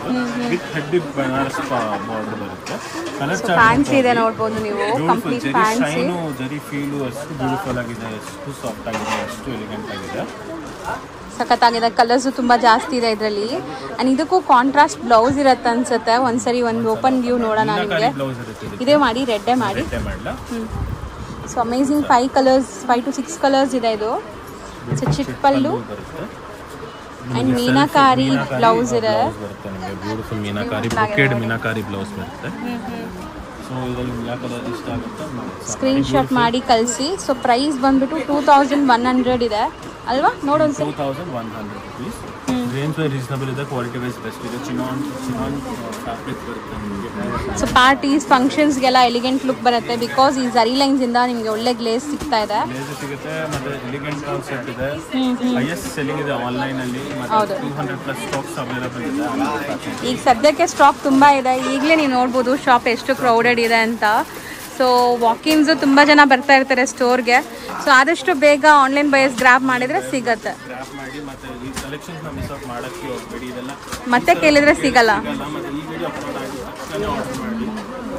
ವಿತ್ ಹೆಡ್ಡಿ ಬನಾರಸ್ ಬಾರ್ಡರ್ ಬರುತ್ತೆ. ಕಲರ್ ಫ್ಯಾನ್ಸಿ ಇದೆ ನೋಡ್ಬೋದು ನೀವು. Complete fancy. ಶೈನು, ಜರಿ ಫೀಲು ಅಷ್ಟು ಬ್ಯೂಟಿಫುಲ್ ಆಗಿದೆ, ಎಷ್ಟು ಸಾಫ್ಟ್ ಆಗಿದೆ, ಅಷ್ಟು ಎಲಿಗೆಂಟ್ ಆಗಿದೆ, ಸಖತ್ತಾಗಿದೆ. ಕಲರ್ಸು ತುಂಬ ಜಾಸ್ತಿ ಇದೆ ಇದರಲ್ಲಿ. ಆ್ಯಂಡ್ ಇದಕ್ಕೂ ಕಾಂಟ್ರಾಸ್ಟ್ ಬ್ಲೌಸ್ ಇರುತ್ತೆ ಅನ್ಸುತ್ತೆ. ಒಂದ್ಸರಿ ಒಂದು ಓಪನ್ ವ್ಯೂ ನೋಡೋಣ ನಿಮಗೆ. ಇದೇ ಮಾಡಿ, ರೆಡ್ಡೇ ಮಾಡಿ. ಸೊ ಅಮೇಝಿಂಗ್ 5 to 6 ಕಲರ್ಸ್ ಇದೆ ಇದು. ಸೊ ಚಿಕ್ಕ ಪಲ್ಲು ಆ್ಯಂಡ್ ಮೀನಾಕಾರಿ ಬ್ಲೌಸ್ ಇದೆ. Beautiful meenakari brocade meenakari blouse ಬರುತ್ತೆ. ಸೊ ಇದರಲ್ಲಿ ಯಾವ ಕಲರ್ ಇಷ್ಟ ಆಗುತ್ತೆ ಸ್ಕ್ರೀನ್ ಶಾಟ್ ಮಾಡಿ ಕಳಿಸಿ. ಸೊ ಪ್ರೈಸ್ ಬಂದ್ಬಿಟ್ಟು 2100 ಇದೆ ಅಲ್ವಾ? ನೋಡೋಣ ಸರ್. 2100 rupees. ರೇಂಜ್ ರೀಸನಬಲ್ ಇದೆ, ಕ್ವಾಲಿಟಿ ವೈಸ್ ಬೆಸ್ಟ್ ಇದೆ. ಚಿನಾನ್ ಫ್ಯಾಬ್ರಿಕ್ ಬರುತ್ತೆ ನಿಮಗೆ. ಸೊ ಪಾರ್ಟೀಸ್, ಫಂಕ್ಷನ್ಸ್ಗೆಲ್ಲ ಎಲಿಗೆಂಟ್ ಲುಕ್ ಬರುತ್ತೆ. ಬಿಕಾಸ್ ಈ ಜರಿ ಲೈನ್ಸ್ ಇಂದ ನಿಮಗೆ ಒಳ್ಳೆ ಗ್ಲೇಸ್ ಸಿಗ್ತಾ ಇದೆ. ಗ್ಲೇಸ್ ಸಿಗುತ್ತೆ ಮತ್ತೆ ಎಲಿಗೆಂಟ್ ಕಾನ್ಸೆಪ್ಟ್ ಇದೆ. ಹೈಯೆಸ್ಟ್ ಸೆಲ್ಲಿಂಗ್ ಇದೆ ಆನ್ಲೈನ್ ಅಲ್ಲಿ. ಮತ್ತೆ 200+ ಸ್ಟಾಕ್ಸ್ ಅವೈಲೇಬಲ್ ಇದೆ. ಈಗ ಸದ್ಯಕ್ಕೆ ಸ್ಟಾಕ್ ತುಂಬಾ ಇದೆ. ಈಗಲೇ ನೀವು ನೋಡ್ಬೋದು ಶಾಪ್ ಎಷ್ಟು ಕ್ರೌಡೆಡ್ ಇದೆ ಅಂತ. ಸೊ ವಾಕಿನ್ಸು ತುಂಬ ಜನ ಬರ್ತಾ ಇರ್ತಾರೆ ಸ್ಟೋರ್ಗೆ. ಸೊ ಆದಷ್ಟು ಬೇಗ ಆನ್ಲೈನ್ ಬಯಸ್ ಗ್ರಾಪ್ ಮಾಡಿದರೆ ಸಿಗುತ್ತೆ. ಮತ್ತೆ ಕೇಳಿದ್ರೆ ಸಿಗಲ್ಲ.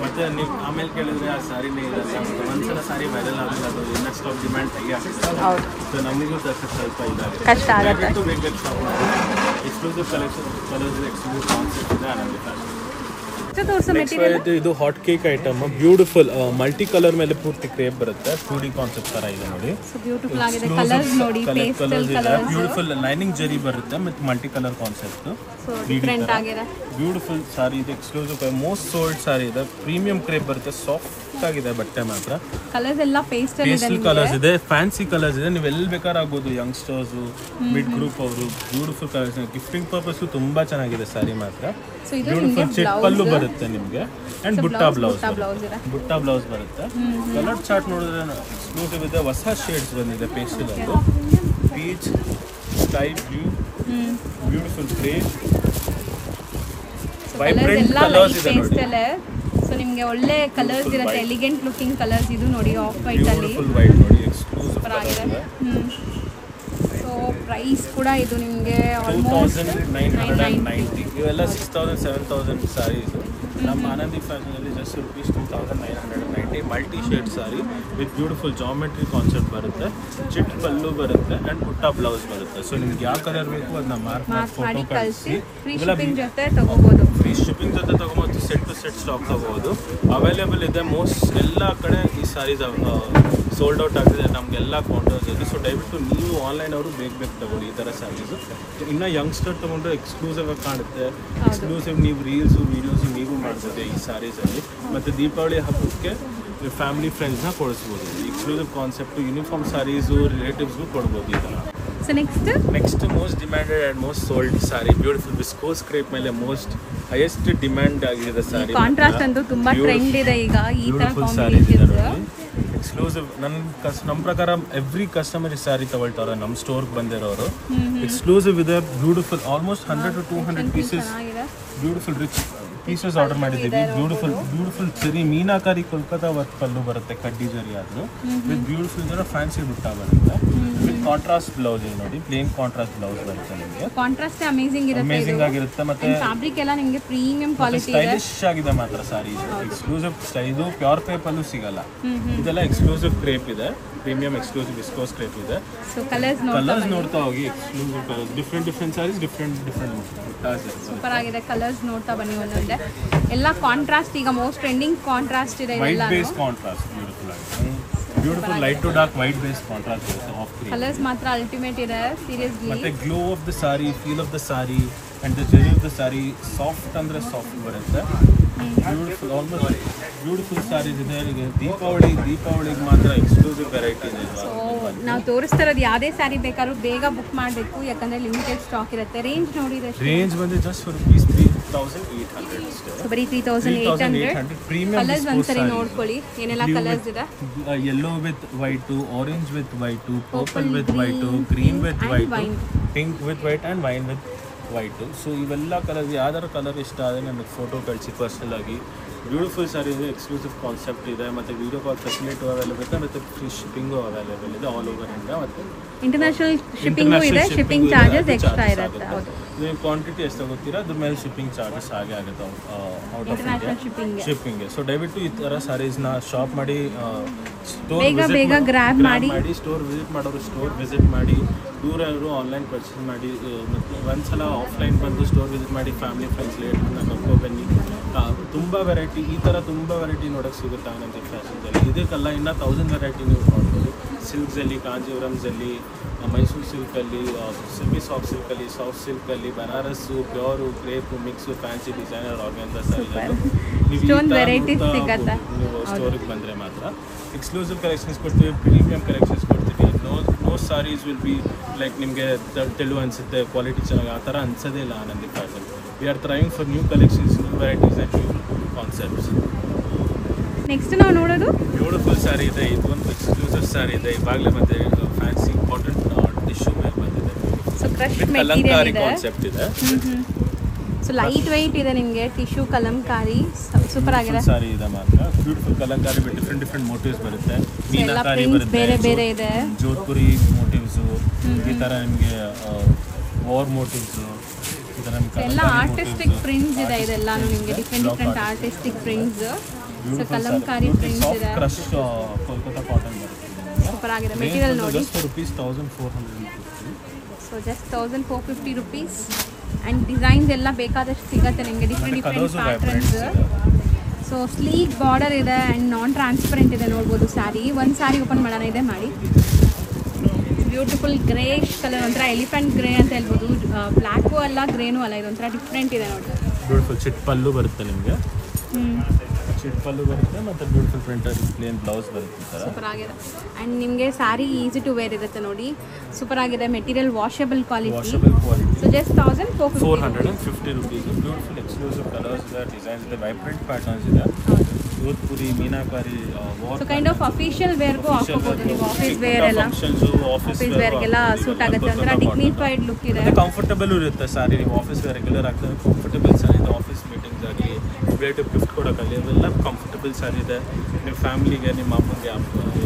ಮತ್ತೆ ನೀವು ಆಮೇಲೆ ಕೇಳಿದ್ರೆ ಆ ಸಾರಿನೇ ಇರಲ್ಲ. ಒಂದ್ಸಲ ಸಾರಿ ವೈರಲ್ ಆಗಲ್ಲ, ಅದು ನೆಕ್ಸ್ಟ್ ಆಫ್ ಡಿಮ್ಯಾಂಡ್ ಹೌದು. ಸೊ ನಮಗೂ ಸ್ವಲ್ಪ ಇದಾಗುತ್ತೆ, ಕಷ್ಟ ಆಗುತ್ತೆ. Exclusive collection, colours, exclusive concept ಇದೆ ಆನಂದಿ ಫ್ಯಾಷನ್. ಇದು hot cake item. Beautiful multi colour ಮೇಲೆ ಪೂರ್ತಿ ಕ್ರೇಪ್ ಬರುತ್ತೆ. 2D ಕಾನ್ಸೆಪ್ಟ್ ತರ ಇದೆ ನೋಡಿ. ಬ್ಯೂಟಿಫುಲ್ ಆಗಿದೆ. ಕಲರ್ಸ್ ನೋಡಿ, ಪೇಸ್ಟಲ್ ಕಲರ್ಸ್. ಬ್ಯೂಟಿಫುಲ್ ಲೈನಿಂಗ್ ಜರಿ ಬರುತ್ತೆ ಮತ್ತೆ ಮಲ್ಟಿ ಕಲರ್ ಕಾನ್ಸೆಪ್ಟ್. ಡಿಫರೆಂಟ್ ಆಗಿದೆ. ಬ್ಯೂಟಿಫುಲ್ ಸಾರಿ ಇದೆ, ಎಕ್ಸ್ಕ್ಲೂಸಿವ್ ಮೋಸ್ಟ್ ಸೋಲ್ಡ್ ಸಾರಿ ಇದೆ. ಪ್ರೀಮಿಯಂ ಕ್ರೇಪ್ ಬರುತ್ತೆ, ಸಾಫ್ಟ್ ಆಗಿದೆ ಬಟ್ಟೆ ಮಾತ್ರ. ಕಲರ್ಸ್ ಎಲ್ಲ ಪೇಸ್ಟಲ್ ಕಲರ್ಸ್ ಇದೆ, ಫ್ಯಾನ್ಸಿ ಕಲರ್ಸ್ ಇದೆ. ನೀವು ಎಲ್ಲಿ ಬೇಕಾದ್ರೂ ಆಗ್ಬೋದು, ಯಂಗ್ಸ್ಟರ್ಸ್, ಮಿಡ್ ಗ್ರೂಪ್ ಅವರು. ಬ್ಯೂಟಿಫುಲ್ ಕಲರ್ಸ್, ಗಿಫ್ಟಿಂಗ್ ಪರ್ಪಸ್ ತುಂಬಾ ಚೆನ್ನಾಗಿದೆ ಸಾರಿ ಮಾತ್ರ. ಬ್ಯೂಟಿಫುಲ್ ಚಿಕ್ಕ ಪಲ್ಲು ಬರುತ್ತೆ ನಿಮಗೆ ಅಂಡ್ ಬುಟ್ಟ ಬ್ಲೌಸ್ ಬರುತ್ತೆ. ಕಲರ್ ಚಾರ್ಟ್ ನೋಡಿದ್ರೆ ಎಕ್ಸ್ಕ್ಲೂಸಿವ್ ಇದೆ. ಹೊಸ ಶೇಡ್ಸ್ ಬಂದಿದೆ ಪೇಸ್ಟಲ್ ಅಲ್ಲಿ. Peach, sky blue, beautiful grey. So colours ಎಲ್ಲ ಲೈಟ್ ಪೇಸ್ಟ್ ಅಲ್ಲೇ. ಸೊ ನಿಮಗೆ ಒಳ್ಳೆ ಕಲರ್ಸ್ ಇರುತ್ತೆ, ಎಲಿಗೆಂಟ್ ಲುಕಿಂಗ್ ಕಲರ್ಸ್. ಇದು ನೋಡಿ ಆಫ್ ವೈಟ್ ಅಲ್ಲಿ ಸೂಪರ್ ಆಗಿದೆ. ಸೊ ಪ್ರೈಸ್ ಕೂಡ ಇದು ನಿಮಗೆ ಆಲ್ಮೋಸ್ಟ್ 2990. ಇವೆಲ್ಲ 6000 7000 ಸಾರೀಸ್. ನಮ್ಮ ಆನಂದಿ ಫ್ಯಾಷನ್ ಅಲ್ಲಿ just rupees 2990 multi shade sorry with beautiful geometry concept ಬರುತ್ತೆ, ಚಿಟ್ ಪಲ್ಲು ಬರುತ್ತೆ ಅಂಡ್ ಪುಟ್ಟ ಬ್ಲೌಸ್ ಬರುತ್ತೆ. ಸೊ ನಿಮ್ಗೆ ಯಾವ ಕಲರ್ ಬೇಕು ಅದನ್ನ ಮಾರ್ಕ್ ಮಾಡಿ ಕಳಿಸಿ. ಫ್ರೀ ಶಿಪ್ಪಿಂಗ್ ಜೊತೆ ತಗೋಬಹುದು. ಫ್ರೀ ಶಿಪ್ಪಿಂಗ್ ಜೊತೆ ತಗೋಬಹುದು, ಸೆಟ್ ಟು ಸೆಟ್ ಸ್ಟಾಕ್ ತಗೋಬಹುದು. ಅವೈಲೇಬಲ್ ಇದೆ ಮೋಸ್ಟ್ ಎಲ್ಲ ಕಡೆ. ಈ ಸಾರೀಸ್ ಸೋಲ್ಡ್ ಔಟ್ ಆಗಿದೆ ನಮಗೆಲ್ಲ ಕೌಂಟರ್ಸ್ ಇದೆ. ಸೊ ದಯವಿಟ್ಟು ನೀವು ಆನ್ಲೈನ್ ಅವರು ಬೇಕು ತಗೊಳ್ಳಿ ಈ ಥರ ಸ್ಯಾರೀಸು. ಇನ್ನು ಯಂಗ್ಸ್ಟರ್ ತೊಗೊಂಡ್ರೆ ಎಕ್ಸ್ಕ್ಲೂಸಿವ್ ಆಗಿ ಕಾಣುತ್ತೆ. ಎಕ್ಸ್ಕ್ಲೂಸಿವ್ ನೀವು ರೀಲ್ಸು ವೀಡಿಯೋಸು ನೀವು ಮಾಡ್ಬೋದು ಈ ಸ್ಯಾರೀಸಲ್ಲಿ. ಮತ್ತು ದೀಪಾವಳಿ ಹಬ್ಬಕ್ಕೆ ಫ್ಯಾಮಿಲಿ ಫ್ರೆಂಡ್ಸ್ನ ಕೊಡಿಸ್ಬೋದು. ಎಕ್ಸ್ಕ್ಲೂಸಿವ್ ಕಾನ್ಸೆಪ್ಟು ಯೂನಿಫಾರ್ಮ್ ಸ್ಯಾರೀಸು ರಿಲೇಟಿವ್ಸ್ಗೂ ಕೊಡ್ಬೋದು ಈ ಥರ. So next most demanded and most sold sari beautiful viscose crepe ಮೇಲೆ ಮೋಸ್ಟ್ ಹೈಯೆಸ್ಟ್ ಡಿಮ್ಯಾಂಡ್ ಆಗಿದೆ ಸಾರಿ. ಕಾಂಟ್ರಾಸ್ಟ್ ಅಂತೂ ತುಂಬಾ ಟ್ರೆಂಡ್ ಇದೆ ಈಗ ಈ ತರ ಕಾಂಬಿನೇಷನ್ಸ್. ಎಕ್ಸ್ಕ್ಲೂಸಿವ್ ನಮ್ಮ ಪ್ರಕಾರ ಎವ್ರಿ ಕಸ್ಟಮರ್ ಈ ಸಾರಿ ತಗೊಳ್ತಾರೆ ನಮ್ಮ ಸ್ಟೋರ್ಗೆ ಬಂದಿರೋರು. ಎಕ್ಸ್ಕ್ಲೂಸಿವ್ ಇದೆ, beautiful almost 100 to 200 pieces beautiful rich pieces order ಮಾಡಿದ್ದೀವಿ. ಬ್ಯೂಟಿಫುಲ್ ಸರಿ ಮೀನಾಕಾರಿ ಕೋಲ್ಕತ್ತಾ ವರ್ಕ್ ಪಲ್ಲು ಬರುತ್ತೆ, ಕಡ್ಡಿ ಜರಿ ಆದರೂ ವಿತ್ ಬ್ಯೂಟಿಫುಲ್ ಜರ ಫ್ಯಾನ್ಸಿ ಬುಟ್ಟ ಬರುತ್ತೆ ವಿತ್ ಕಾಂಟ್ರಾಸ್ಟ್ ಬ್ಲೌಸ್. ನೋಡಿ ಪ್ಲೇನ್ ಕಾಂಟ್ರಾಸ್ಟ್ ಬ್ಲೌಸ್ ಬರುತ್ತೆ ನಿಮಗೆ. ಕಾಂಟ್ರಾಸ್ಟ್ ಅಮೇಜಿಂಗ್ ಆಗಿರುತ್ತೆ. ಮತ್ತೆ ಫ್ಯಾಬ್ರಿಕ್ ಎಲ್ಲ ನಿಮಗೆ ಪ್ರೀಮಿಯಂ ಕ್ವಾಲಿಟಿ ಇದೆ, ಸ್ಟೈಲಿಶ್ ಆಗಿದೆ ಮಾತ್ರ ಸಾರಿ. ಎಕ್ಸ್ಕ್ಲೂಸಿವ್ ಇದು ಪ್ಯೂರ್ ಕ್ರೇಪ್ ಅಲ್ಲೂ ಸಿಗಲ್ಲ. ಇದೆಲ್ಲ ಎಕ್ಸ್ಕ್ಲೂಸಿವ್ ಕ್ರೇಪ್ ಇದೆ, ಪ್ರೀಮಿಯಂ ಎಕ್ಸ್ಕ್ಲೂಸಿವ್ ವಿಸ್ಕೋಸ್ ಕ್ರೇಪ್ ಇದೆ. ಸೊ ಕಲರ್ಸ್ ನೋಡ್ತಾ ಹೋಗಿ. Exclusive colours, different sarees, different super ಆಗಿದೆ. ಕಲರ್ಸ್ ನೋಡ್ತಾ ಬನ್ನಿ ಒಂದೊಂದೇ. ಎಲ್ಲ ಕಾಂಟ್ರಾಸ್ಟ್ ಈಗ ಮೋಸ್ಟ್ ಟ್ರೆಂಡಿಂಗ್ ಕಾಂಟ್ರಾಸ್ಟ್ ಇದೆ. White base contrast beautiful light to dark white base contrast ಇರುತ್ತೆ. ಆಫ್ ಕಲರ್ಸ್ ಮಾತ್ರ ಅಲ್ಟಿಮೇಟ್ ಇದೆ ಸೀರಿಯಸ್ಲಿ. ಮತ್ತೆ glow of the sari, feel of the sari and the ಜರಿ ಆಫ್ ದ ಸಾರಿ ಸಾಫ್ಟ್ ಅಂದ್ರೆ ಸಾಫ್ಟ್ ಬರುತ್ತೆ. Beautiful almost beautiful saris ಇದೆ. ದೀಪಾವಳಿಗೆ ಮಾತ್ರ ಎಕ್ಸ್ಕ್ಲೂಸಿವ್ ವೆರೈಟಿ ಇದೆ. ಸೊ ನಾವು ತೋರಿಸ್ತಾ ಇರೋದು ಯಾವುದೇ ಸ್ಯಾರಿ ಬೇಕಾದ್ರೂ ಬೇಗ ಬುಕ್ ಮಾಡಬೇಕು, ಯಾಕಂದ್ರೆ ಲಿಮಿಟೆಡ್ ಸ್ಟಾಕ್ ಇರುತ್ತೆ. ರೇಂಜ್ ನೋಡಿದ್ರೆ ರೇಂಜ್ ಬಂದು ಜಸ್ಟ್ rupees 3800 ಅಷ್ಟೇ. ಸೊ ಬರೀ 3800. ಪ್ರೀಮಿಯಂ ಕಲರ್ಸ್ ಒಂದ್ಸರಿ ನೋಡ್ಕೊಳ್ಳಿ ಏನೆಲ್ಲ ಕಲರ್ಸ್ ಇದೆ. Yellow with white, orange with white, purple with white, green with white, pink with white and wine with white. So ಇವೆಲ್ಲ ಕಲರ್ ಯಾವ್ದಾರು ಕಲರ್ ಇಷ್ಟ ಆದರೆ ನನಗೆ ಫೋಟೋ ಕಳಿಸಿ ಪರ್ಸನಲ್ ಆಗಿ. ಬ್ಯೂಟಿಫುಲ್ ಸಾರಿ ಇದೆ, ಎಕ್ಸ್ಕ್ಲೂಸಿವ್ ಕಾನ್ಸೆಪ್ಟ್ ಇದೆ, ಮತ್ತು ವೀಡಿಯೋ ಕಾಲ್ ಫೆಸಿಲಿಟಿ ಅವೈಲೇಬಲ್ ಇದೆ, ಮತ್ತು ಫ್ರೀ ಶಿಪ್ಪಿಂಗು ಅವೈಲೇಬಲ್ ಇದೆ ಆಲ್ ಓವರ್ ಇಂಡಿಯಾ. ಮತ್ತು ಇಂಟರ್ನ್ಯಾಷನಲ್ ಶಿಪ್ಪಿಂಗು ಇದೆ, ಶಿಪ್ಪಿಂಗ್ ಚಾರ್ಜಸ್ ಎಕ್ಸ್ಟ್ರಾ ಇರುತ್ತೆ. ನೀವು ಕ್ವಾಂಟಿಟಿ ಎಷ್ಟು ತಗೋತೀರಾ ಅದ್ರ ಮೇಲೆ ಶಿಪ್ಪಿಂಗ್ ಚಾರ್ಜಸ್ ಹಾಗೆ ಆಗುತ್ತೆ ಔಟ್ ಆಫ್ ಇಂಡಿಯಾ ಶಿಪ್ಪಿಂಗ್ಗೆ. ಸೊ ದಯವಿಟ್ಟು ಈ ಥರ ಸಾರೀಸ್ನ ಶಾಪ್ ಮಾಡಿ, ಸ್ಟೋರ್ ಬೇಗ ಗ್ರ್ಯಾಬ್ ಮಾಡಿ, ಸ್ಟೋರ್ ವಿಸಿಟ್ ಮಾಡೋರು ಸ್ಟೋರ್ ವಿಸಿಟ್ ಮಾಡಿ, ದೂರ ಇರೋರು ಆನ್ಲೈನ್ ಪರ್ಚೇಸ್ ಮಾಡಿ, ಮತ್ತು ಒಂದ್ಸಲ ಆಫ್ಲೈನ್ ಬಂದು ಸ್ಟೋರ್ ವಿಸಿಟ್ ಮಾಡಿ ಫ್ಯಾಮಿಲಿ ಫ್ರೆಂಡ್ಸ್ ಲೇಟ್ನ ಕರ್ಕೊ ಬನ್ನಿ. ತುಂಬ ವೆರೈಟಿ ಈ ಥರ ತುಂಬ ವೆರೈಟಿ ನೋಡೋಕ್ಕೆ ಸಿಗುತ್ತೆ ಆನಂದಿ ಫ್ಯಾಷನ್ಸಲ್ಲಿ. ಇದಕ್ಕೆಲ್ಲ ಇನ್ನೂ 1000 ವೆರೈಟಿ ನೀವು ನೋಡ್ಬೋದು. ಸಿಲ್ಕ್ಸಲ್ಲಿ, ಕಾಂಜೀವರಮ್ಸಲ್ಲಿ, ಮೈಸೂರು ಸಿಲ್ಕಲ್ಲಿ, ಸೆಮಿ ಸಾಫ್ಟ್ ಸಿಲ್ಕಲ್ಲಿ, ಸಾಫ್ಟ್ ಸಿಲ್ಕಲ್ಲಿ, Banaras, pure, crepe, mix, fancy designer, organza sari ನೀವು ಸ್ಟೋರಿಗೆ ಬಂದರೆ ಮಾತ್ರ ಎಕ್ಸ್ಕ್ಲೂಸಿವ್ ಕಲೆಕ್ಷನ್ಸ್ ಕೊಡ್ತೀವಿ, ಪ್ರೀಮಿಯಂ ಕಲೆಕ್ಷನ್ಸ್ ಕೊಡ್ತೀವಿ. No saris will be like ನಿಮಗೆ ತೆಳು ಅನಿಸುತ್ತೆ, ಕ್ವಾಲಿಟಿ ಚೆನ್ನಾಗಿ ಆ ಥರ ಅನ್ಸೋದೇ ಇಲ್ಲ Anandi fashion. We are trying for new collections, new varieties and new concepts. Next ನಾವು ನೋಡೋದು ಬ್ಯೂಟಿಫುಲ್ ಸ್ಯಾರಿ ಇದೆ. ಇದೊಂದು ಎಕ್ಸ್ಕ್ಲೂಸಿವ್ ಸ್ಯಾರಿ ಇದೆ, ಇವಾಗಲೇ ಬಂದಿದೆ. ಫ್ಯಾನ್ಸಿ ಕಾಟನ್ ಟಿಶ್ಯೂ ಮೇಲೆ ಬಂದಿದೆ. ಸೊ ಕ್ರಶ್ ಕಲಂಕಾರಿ ಕಾನ್ಸೆಪ್ಟ್ ಇದೆ. ಸೊ ಲೈಟ್ ವೆಯ್ಟ್ ಇದೆ ನಿಮಗೆ, ಟಿಶ್ಯೂ ಕಲಂಕಾರಿ ಸೂಪರ್ ಆಗಿದೆ. ಸಾರಿ ಇದೆ ಮಾತ್ರ beautiful Kalamkari with different motives ಬರುತ್ತೆ. ಮೀನಾಕಾರಿ ಬರುತ್ತೆ, ಬೇರೆ ಇದೆ, ಜೋಧ್ಪುರಿ ಮೋಟಿವ್ಸು, ಈ ಥರ ನಿಮಗೆ ವಾರ್ ಮೋಟಿವ್ಸು, ಎಲ್ಲ ಆರ್ಟಿಸ್ಟಿಕ್ ಪ್ರಿಂಟ್ಸ್ ಇದೆ. ಇದೆಲ್ಲಾನು ನಿಮಗೆ different artistic prints. So Kalamkari prints ಇದೆ. ಕ್ರಶ್ ಕೋಲ್ಕತ್ತಾ ಕಾಟನ್ ಬರುತ್ತೆ. ಸೂಪರ್ ಆಗಿದೆ. ಮೆಟೀರಿಯಲ್ ನೋಡಿ, rupees 1450. So just 1450 rupees. And designs ಎಲ್ಲ ಬೇಕಾದಷ್ಟು ಸಿಗುತ್ತೆ ನಿಮಗೆ, different patterns. So sleek border ಇದೆ ಆ್ಯಂಡ್ ನಾನ್ ಟ್ರಾನ್ಸ್ಪರೆಂಟ್ ಇದೆ. ನೋಡ್ಬೋದು ಸ್ಯಾರಿ. ಒಂದು ಸ್ಯಾರಿ ಓಪನ್ ಮಾಡೋಣ, ಇದೆ ಮಾಡಿ. ಬ್ಯೂಟಿಫುಲ್ ಗ್ರೇಶ್ ಕಲರ್, ಒಂಥರ ಎಲಿಫೆಂಟ್ ಗ್ರೇ ಅಂತ ಹೇಳ್ಬೋದು. ಬ್ಲ್ಯಾಕು ಅಲ್ಲ, ಗ್ರೇನೂ ಅಲ್ಲ, ಇದೊಂಥರ ಡಿಫ್ರೆಂಟ್ ಇದೆ ನೋಡಿ. ಬ್ಯೂಟಿಫುಲ್ ಚಿಟ್ ಪಲ್ಲು ಬರುತ್ತೆ ನಿಮಗೆ. ಚಿಟ್ ಪಲ್ಲು ಬರುತ್ತೆ ಮತ್ತು ಬ್ಯೂಟಿಫುಲ್ ಪ್ರಿಂಟರ್ ಪ್ಲೇನ್ ಬ್ಲೌಸ್ ಬರುತ್ತೆ. ಸೂಪರ್ ಆಗಿದೆ. ಆ್ಯಂಡ್ ನಿಮಗೆ ಸ್ಯಾರಿ ಈಸಿ ಟು ವೇರ್ ಇರುತ್ತೆ ನೋಡಿ. ಸೂಪರ್ ಆಗಿದೆ. Material washable quality. So just 1450 rupees. Beautiful exclusive colours ಇದೆ, ಡಿಸೈನ್ಸ್ ಇದೆ, ವೈಬ್ರೆಂಟ್ ಪ್ಯಾಟರ್ನ್ಸ್ ಇದೆ. Jodhpuri, meenakari, so kind of official ವೇರ್ಗೂ ಹಾಕೋಬಹುದು ನೀವು. ಆಫೀಸ್ ವೇರ್ ಎಲ್ಲ, ಆಫೀಸ್ ವೇರ್ಗೆಲ್ಲ ಸೂಟ್ ಆಗುತ್ತೆ. ಒಂಥರ ಡಿಗ್ನಿಫೈಡ್ ಲುಕ್ ಇದೆ. ಕಂಫರ್ಟಬಲ್ ಇರುತ್ತೆ ಸಾರಿ. ನೀವು ಆಫೀಸ್ ವೇರ್ ರೆಗ್ಯುಲರ್ ಆಗ್ತದೆ ಕಂಫರ್ಟಬಲ್ ಸಾರಿ ಇದೆ. ಆಫೀಸ್ ಮೀಟಿಂಗ್ ಕೊಡೋಕ್ಕಾಗಲಿ, ರಿಲೇಟಿವ್ ಗಿಫ್ಟ್ ಕೊಡೋಕ್ಕಾಗಲಿ, ಅವೆಲ್ಲ ಕಂಫರ್ಟಬಲ್ ಸಾರಿ ಇದೆ. ನಿಮ್ಮ ಫ್ಯಾಮಿಲಿಗೆ, ನಿಮ್ಮ ಅಪ್ಪನಿಗೆ,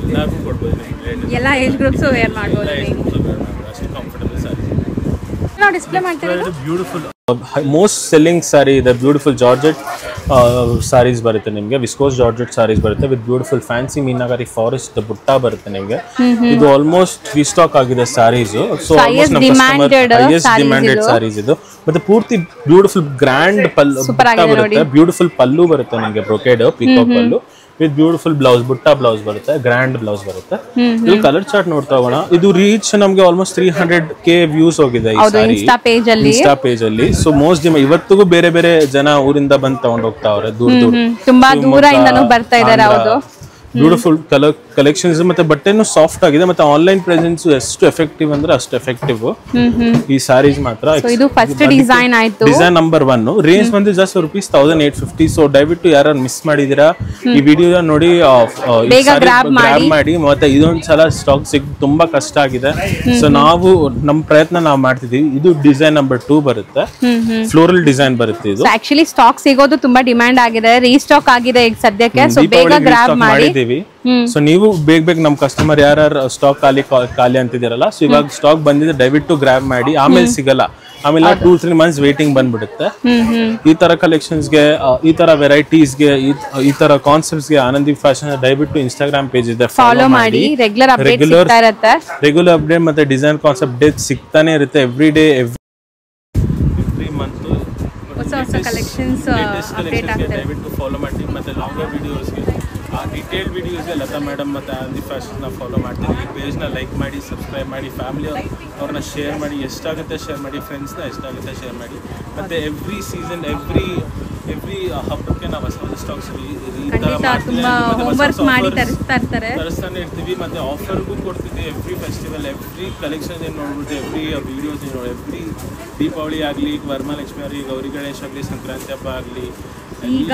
ಎಲ್ಲರಿಗೂ ಕೊಡ್ಬೋದು. ನಿಮ್ಮ ಎಲ್ಲ ಏಜ್ ಗ್ರೂಪ್ಸು ವೇರ್ ಮಾಡ್ಬೋದು. ಅಷ್ಟು ಕಂಫರ್ಟಬಲ್ ಸಾರಿ. ನಾವು ಡಿಸ್ಪ್ಲೇ ಮಾಡ್ತೀವಿ. ಬ್ಯೂಟಿಫುಲ್ ಮೋಸ್ಟ್ ಸೆಲ್ಲಿಂಗ್ ಸ್ಯಾರಿ ಇದೆ. ಬ್ಯೂಟಿಫುಲ್ ಜಾರ್ಜೆಟ್ ಸಾರೀಸ್ ಬರುತ್ತೆ ನಿಮಗೆ, ವಿಸ್ಕೋಸ್ ಜಾರ್ಜೆಟ್ ಸಾರೀಸ್ ಬರುತ್ತೆ ವಿತ್ ಬ್ಯೂಟಿಫುಲ್ ಫ್ಯಾನ್ಸಿ ಮೀನಾಗರಿ ಫಾರೆಸ್ಟ್ ಬುಟ್ಟ ಬರುತ್ತೆ ನಿಮಗೆ. ಇದು ಆಲ್ಮೋಸ್ಟ್ ರೀಸ್ಟಾಕ್ ಆಗಿದೆ ಸ್ಯಾರೀಸ್. ಸೊ ಆಲ್ಮೋಸ್ಟ್ ನಮ್ಮ ಕಸ್ಟಮರ್ ಹೈಯೆಸ್ಟ್ ಡಿಮ್ಯಾಂಡೆಡ್ ಸ್ಯಾರೀಸ್ ಇದು. ಮತ್ತೆ ಪೂರ್ತಿ ಬ್ಯೂಟಿಫುಲ್ ಗ್ರ್ಯಾಂಡ್ ಬುಟ್ಟ ಬರುತ್ತೆ, ಬ್ಯೂಟಿಫುಲ್ ಪಲ್ಲು ಬರುತ್ತೆ ನಿಮಗೆ, brocade peacock pallu with beautiful blouse, ಬುಟ್ಟ ಬ್ಲೌಸ್ ಬರುತ್ತೆ, ಗ್ರ್ಯಾಂಡ್ ಬ್ಲೌಸ್ ಬರುತ್ತೆ. ಇಲ್ಲಿ ಕಲರ್ ಚಾರ್ಟ್ ನೋಡ್ತಾ ಹೋಗೋಣ. ಇದು ರೀಚ್ ನಮಗೆ ಆಲ್ಮೋಸ್ಟ್ 300K ವ್ಯೂಸ್ ಹೋಗಿದೆ ಈ ಸಾರಿ ಇನ್ಸ್ಟಾ ಪೇಜ್ ಅಲ್ಲಿ. ಸೊ ಮೋಸ್ಟ್ ಇವತ್ತಿಗೂ ಬೇರೆ ಬೇರೆ ಜನ ಊರಿಂದ ಬಂದು ತಗೊಂಡು ಹೋಗ್ತಾ ಅವ್ರೆ, ತುಂಬಾ ದೂರದಿಂದನೂ ಬರ್ತಾ ಇದ್ದಾರೆ. ಹೌದು, ಬ್ಯೂಟಿಫುಲ್ ಕಲೆಕ್ಷನ್ಸ್. ಮತ್ತೆ ಬಟ್ಟೆನೂ ಸಾಫ್ಟ್ ಆಗಿದೆ. ಮತ್ತೆ ಆನ್ಲೈನ್ ಪ್ರೆಸೆನ್ಸ್ ಎಷ್ಟು ಎಫೆಕ್ಟಿವ್ ಅಂದ್ರೆ ಅಷ್ಟು ಎಫೆಕ್ಟಿವ್ ಈ ಸಾರೀಸ್ ಮಾತ್ರ. ಇದು ಫಸ್ಟ್ ಡಿಸೈನ್ ಆಯ್ತು, ಡಿಸೈನ್ ನಂಬರ್ 1. ರೇಂಜ್ ಬಂದು ಜಸ್ಟ್ ₹1850. ಸೊ ದಯವಿಟ್ಟು ಯಾರು ಮಿಸ್ ಮಾಡಿದೀರಾ ಈ ವಿಡಿಯೋ ನೋಡಿ ಗ್ರಾಬ್ ಮಾಡಿ. ಮತ್ತೆ ಇದೊಂದ್ಸಲ ಸ್ಟಾಕ್ ತುಂಬಾ ಕಷ್ಟ ಆಗಿದೆ. ಸೊ ನಾವು ನಮ್ಮ ಪ್ರಯತ್ನ ನಾವು ಮಾಡ್ತಿದೀವಿ. ಇದು ಡಿಸೈನ್ ನಂಬರ್ 2 ಬರುತ್ತೆ, ಫ್ಲೋರಲ್ ಡಿಸೈನ್ ಬರುತ್ತೆ. ಇದು ಆಕ್ಚುಲಿ ಸ್ಟಾಕ್ ಸಿಗೋದು ತುಂಬಾ ಡಿಮ್ಯಾಂಡ್ ಆಗಿದೆ, ರೀಸ್ಟಾಕ್ ಆಗಿದೆ ಈಗ ಸದ್ಯಕ್ಕೆ. ಸೊ ಬೇಗ ಗ್ರಾಬ್ ಮಾಡಿ. ಸೊ ನೀವು ಬೇಗ ನಮ್ ಕಸ್ಟಮರ್ ಯಾರು ಸ್ಟಾಕ್ ಖಾಲಿ ಅಂತಿದ್ದೀರಲ್ಲ, ಸೊ ಇವಾಗ ಸ್ಟಾಕ್ ಬಂದಿದೆ, ದಯವಿಟ್ಟು ಗ್ರಾಬ್ ಮಾಡಿ. ಆಮೇಲೆ ಸಿಗಲ್ಲ, ಆಮೇಲೆ 2-3 ಮಂತ್ಸ್ ವೇಟಿಂಗ್ ಬಂದ್ಬಿಡುತ್ತೆ. ಈ ತರ ಕಲೆಕ್ಷನ್ಸ್ ಗೆ, ಈ ತರ ವೆರೈಟೀಸ್ ಗೆ, ಈ ತರ ಕಾನ್ಸೆಪ್ಟ್ಸ್ ಗೆ ಆನಂದಿ ಫ್ಯಾಷನ್ ದಯವಿಟ್ಟು ಇನ್ಸ್ಟಾಗ್ರಾಮ್ ಪೇಜ್ ಇದೆ, ಫಾಲೋ ಮಾಡಿ. ರೆಗ್ಯುಲರ್ ಅಪ್ಡೇಟ್ ಮತ್ತೆ ಡಿಸೈನ್ ಕಾನ್ಸೆಪ್ಟ್ ಡೇಟ್ ಸಿಗ್ತಾನೆ ಇರುತ್ತೆ. ಎವ್ರಿ ಡೇ ಎವ್ರಿ ಮಂತ್ ಹೊಸ ಕಲೆಕ್ಷನ್ಸ್ ಅಪ್ಡೇಟ್ ಆಗ್ತದೆ. ದಯವಿಟ್ಟು ಫಾಲೋ ಮಾಡಿ. ಮತ್ತೆ ಲಾಂಗರ್ ವಿಡಿಯೋಸ್ಗೆ, ಆ ಡೀಟೇಲ್ ವಿಡಿಯೋಸ್ಗೆ ಲತಾ ಮೇಡಮ್ ಮತ್ತು ಆನಂದಿ ಫ್ಯಾಷನ್ನ ಫಾಲೋ ಮಾಡ್ತೀವಿ. ಈ ಪೇಜ್ನ ಲೈಕ್ ಮಾಡಿ, ಸಬ್ಸ್ಕ್ರೈಬ್ ಮಾಡಿ, ಫ್ಯಾಮಿಲಿ ಅವ್ರನ್ನ ಶೇರ್ ಮಾಡಿ, ಎಷ್ಟಾಗುತ್ತೆ ಶೇರ್ ಮಾಡಿ, ಫ್ರೆಂಡ್ಸ್ನ ಎಷ್ಟಾಗುತ್ತೆ ಶೇರ್ ಮಾಡಿ. ಮತ್ತು ಎವ್ರಿ ಸೀಸನ್ ಎವ್ರಿ ಹಬ್ಬಕ್ಕೆ ನಾವು ಹೊಸ ಸ್ಟಾಕ್ಸ್ ಈ ಥರ ತರಿಸ್ತಾನೆ ಇರ್ತೀವಿ. ಮತ್ತು ಆಫರ್ಗೂ ಕೊಡ್ತೀವಿ. ಎವ್ರಿ ಫೆಸ್ಟಿವಲ್, ಎವ್ರಿ ಕಲೆಕ್ಷನ್ ಏನು ನೋಡ್ಬಿಟ್ಟು, ಎವ್ರಿ ವಿಡಿಯೋಸ್ ಏನು ನೋಡಿ, ಎವ್ರಿ ದೀಪಾವಳಿ ಆಗಲಿ, ವರಮಹಾಲಕ್ಷ್ಮಿ ಆಗಲಿ, ಗೌರಿ ಗಣೇಶ ಆಗಲಿ, ಸಂಕ್ರಾಂತಿ ಹಬ್ಬ ಆಗಲಿ, ಈಗ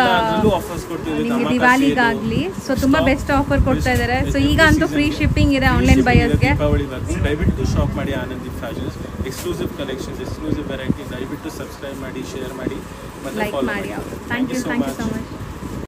ದಿವಾಲಿಗಾಗ್ಲಿ ಸೊ ತುಂಬಾ ಬೆಸ್ಟ್ ಆಫರ್ ಕೊಡ್ತಾ ಇದ್ದಾರೆ. ಸೊ ಈಗ ಅಂತೂ ಫ್ರೀ ಶಿಪ್ಪಿಂಗ್ ಇದೆ ಆನ್ಲೈನ್ ಬೈಯರ್ಸ್ಗೆ. ದಯವಿಟ್ಟು ಶಾಪ್ ಮಾಡಿ Anandi fashions. Exclusive collections, exclusive variety. ದಯವಿಟ್ಟು ಸಬ್ಸ್ಕ್ರೈಬ್ ಮಾಡಿ, ಶೇರ್ ಮಾಡಿ, ಮತ್ತೆ ಲೈಕ್ ಮಾಡಿ. Thank you so much.